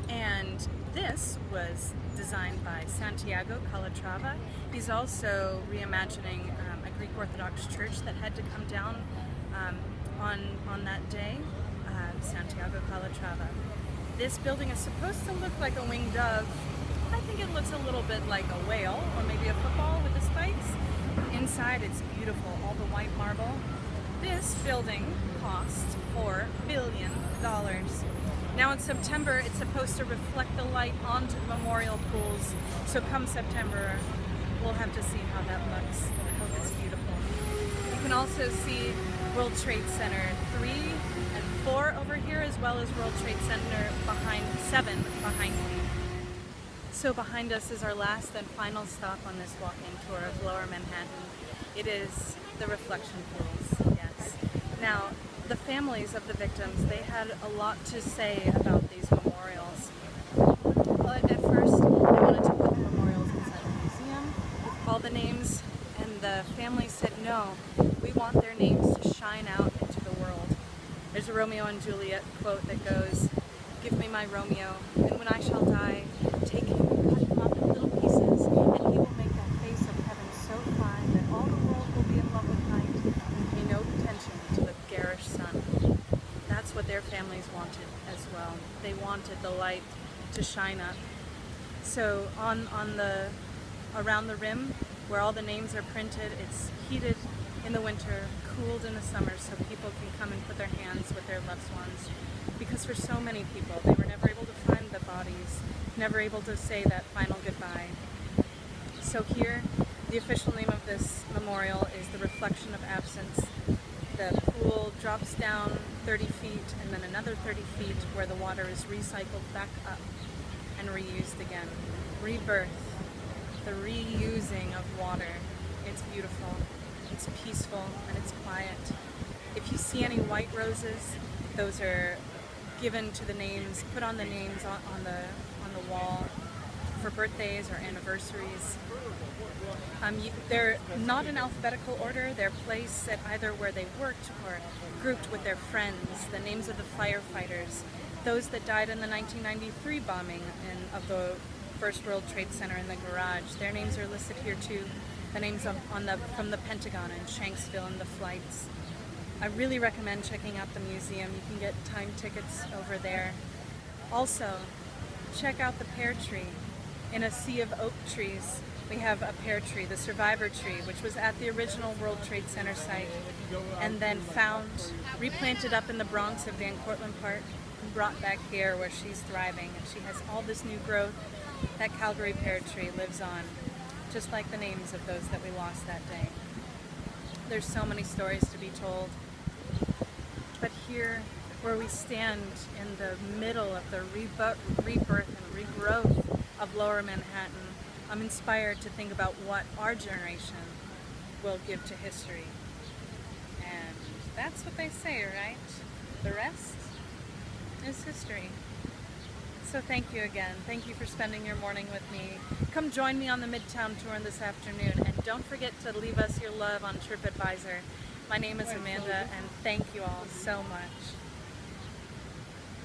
And this was designed by Santiago Calatrava. He's also reimagining a Greek Orthodox church that had to come down on that day, Santiago Calatrava. This building is supposed to look like a winged dove. I think it looks a little bit like a whale, or maybe a football with the spikes. Inside it's beautiful, all the white marble. This building cost $4 billion. Now in September, it's supposed to reflect the light onto the memorial pools. So come September, we'll have to see how that looks. I hope it's beautiful. You can also see World Trade Center 3 and 4 over here, as well as World Trade Center 7 behind me. So behind us is our last and final stop on this walking tour of Lower Manhattan. It is the reflection pools, yes. Now, the families of the victims, they had a lot to say about these memorials. But at first, they wanted to put the memorials inside a museum with all the names, and the families said, no, we want their names to shine out into the world. There's a Romeo and Juliet quote that goes, "Give me my Romeo, and when I shall die, take him, cut him up in little pieces, and he will make that face of heaven so fine that all the world will be in love with night, and pay no attention to the garish sun." That's what their families wanted as well. They wanted the light to shine up. So around the rim, where all the names are printed, it's heated in the winter, cooled in the summer, so people can come and put their hands with their loved ones. Because for so many people, they were never able to find the bodies, never able to say that final goodbye. So here, the official name of this memorial is the Reflection of Absence. The pool drops down 30 feet and then another 30 feet where the water is recycled back up and reused again. Rebirth, the reusing of water. It's beautiful, it's peaceful, and it's quiet. If you see any white roses, those are given to the names, put on the names on the wall for birthdays or anniversaries. They're not in alphabetical order. They're placed at either where they worked or grouped with their friends. The names of the firefighters, those that died in the 1993 bombing of the First World Trade Center in the garage, their names are listed here too. The names from the Pentagon and Shanksville and the flights. I really recommend checking out the museum. You can get time tickets over there. Also, check out the pear tree. In a sea of oak trees, we have a pear tree, the survivor tree, which was at the original World Trade Center site and then found, replanted up in the Bronx of Van Cortlandt Park and brought back here where she's thriving. And she has all this new growth. That Calgary pear tree lives on, just like the names of those that we lost that day. There's so many stories to be told. But here, where we stand in the middle of the rebirth and regrowth of Lower Manhattan, I'm inspired to think about what our generation will give to history. And that's what they say, right? The rest is history. So thank you again. Thank you for spending your morning with me. Come join me on the Midtown Tour this afternoon, and don't forget to leave us your love on TripAdvisor. My name is Amanda, and thank you all so much.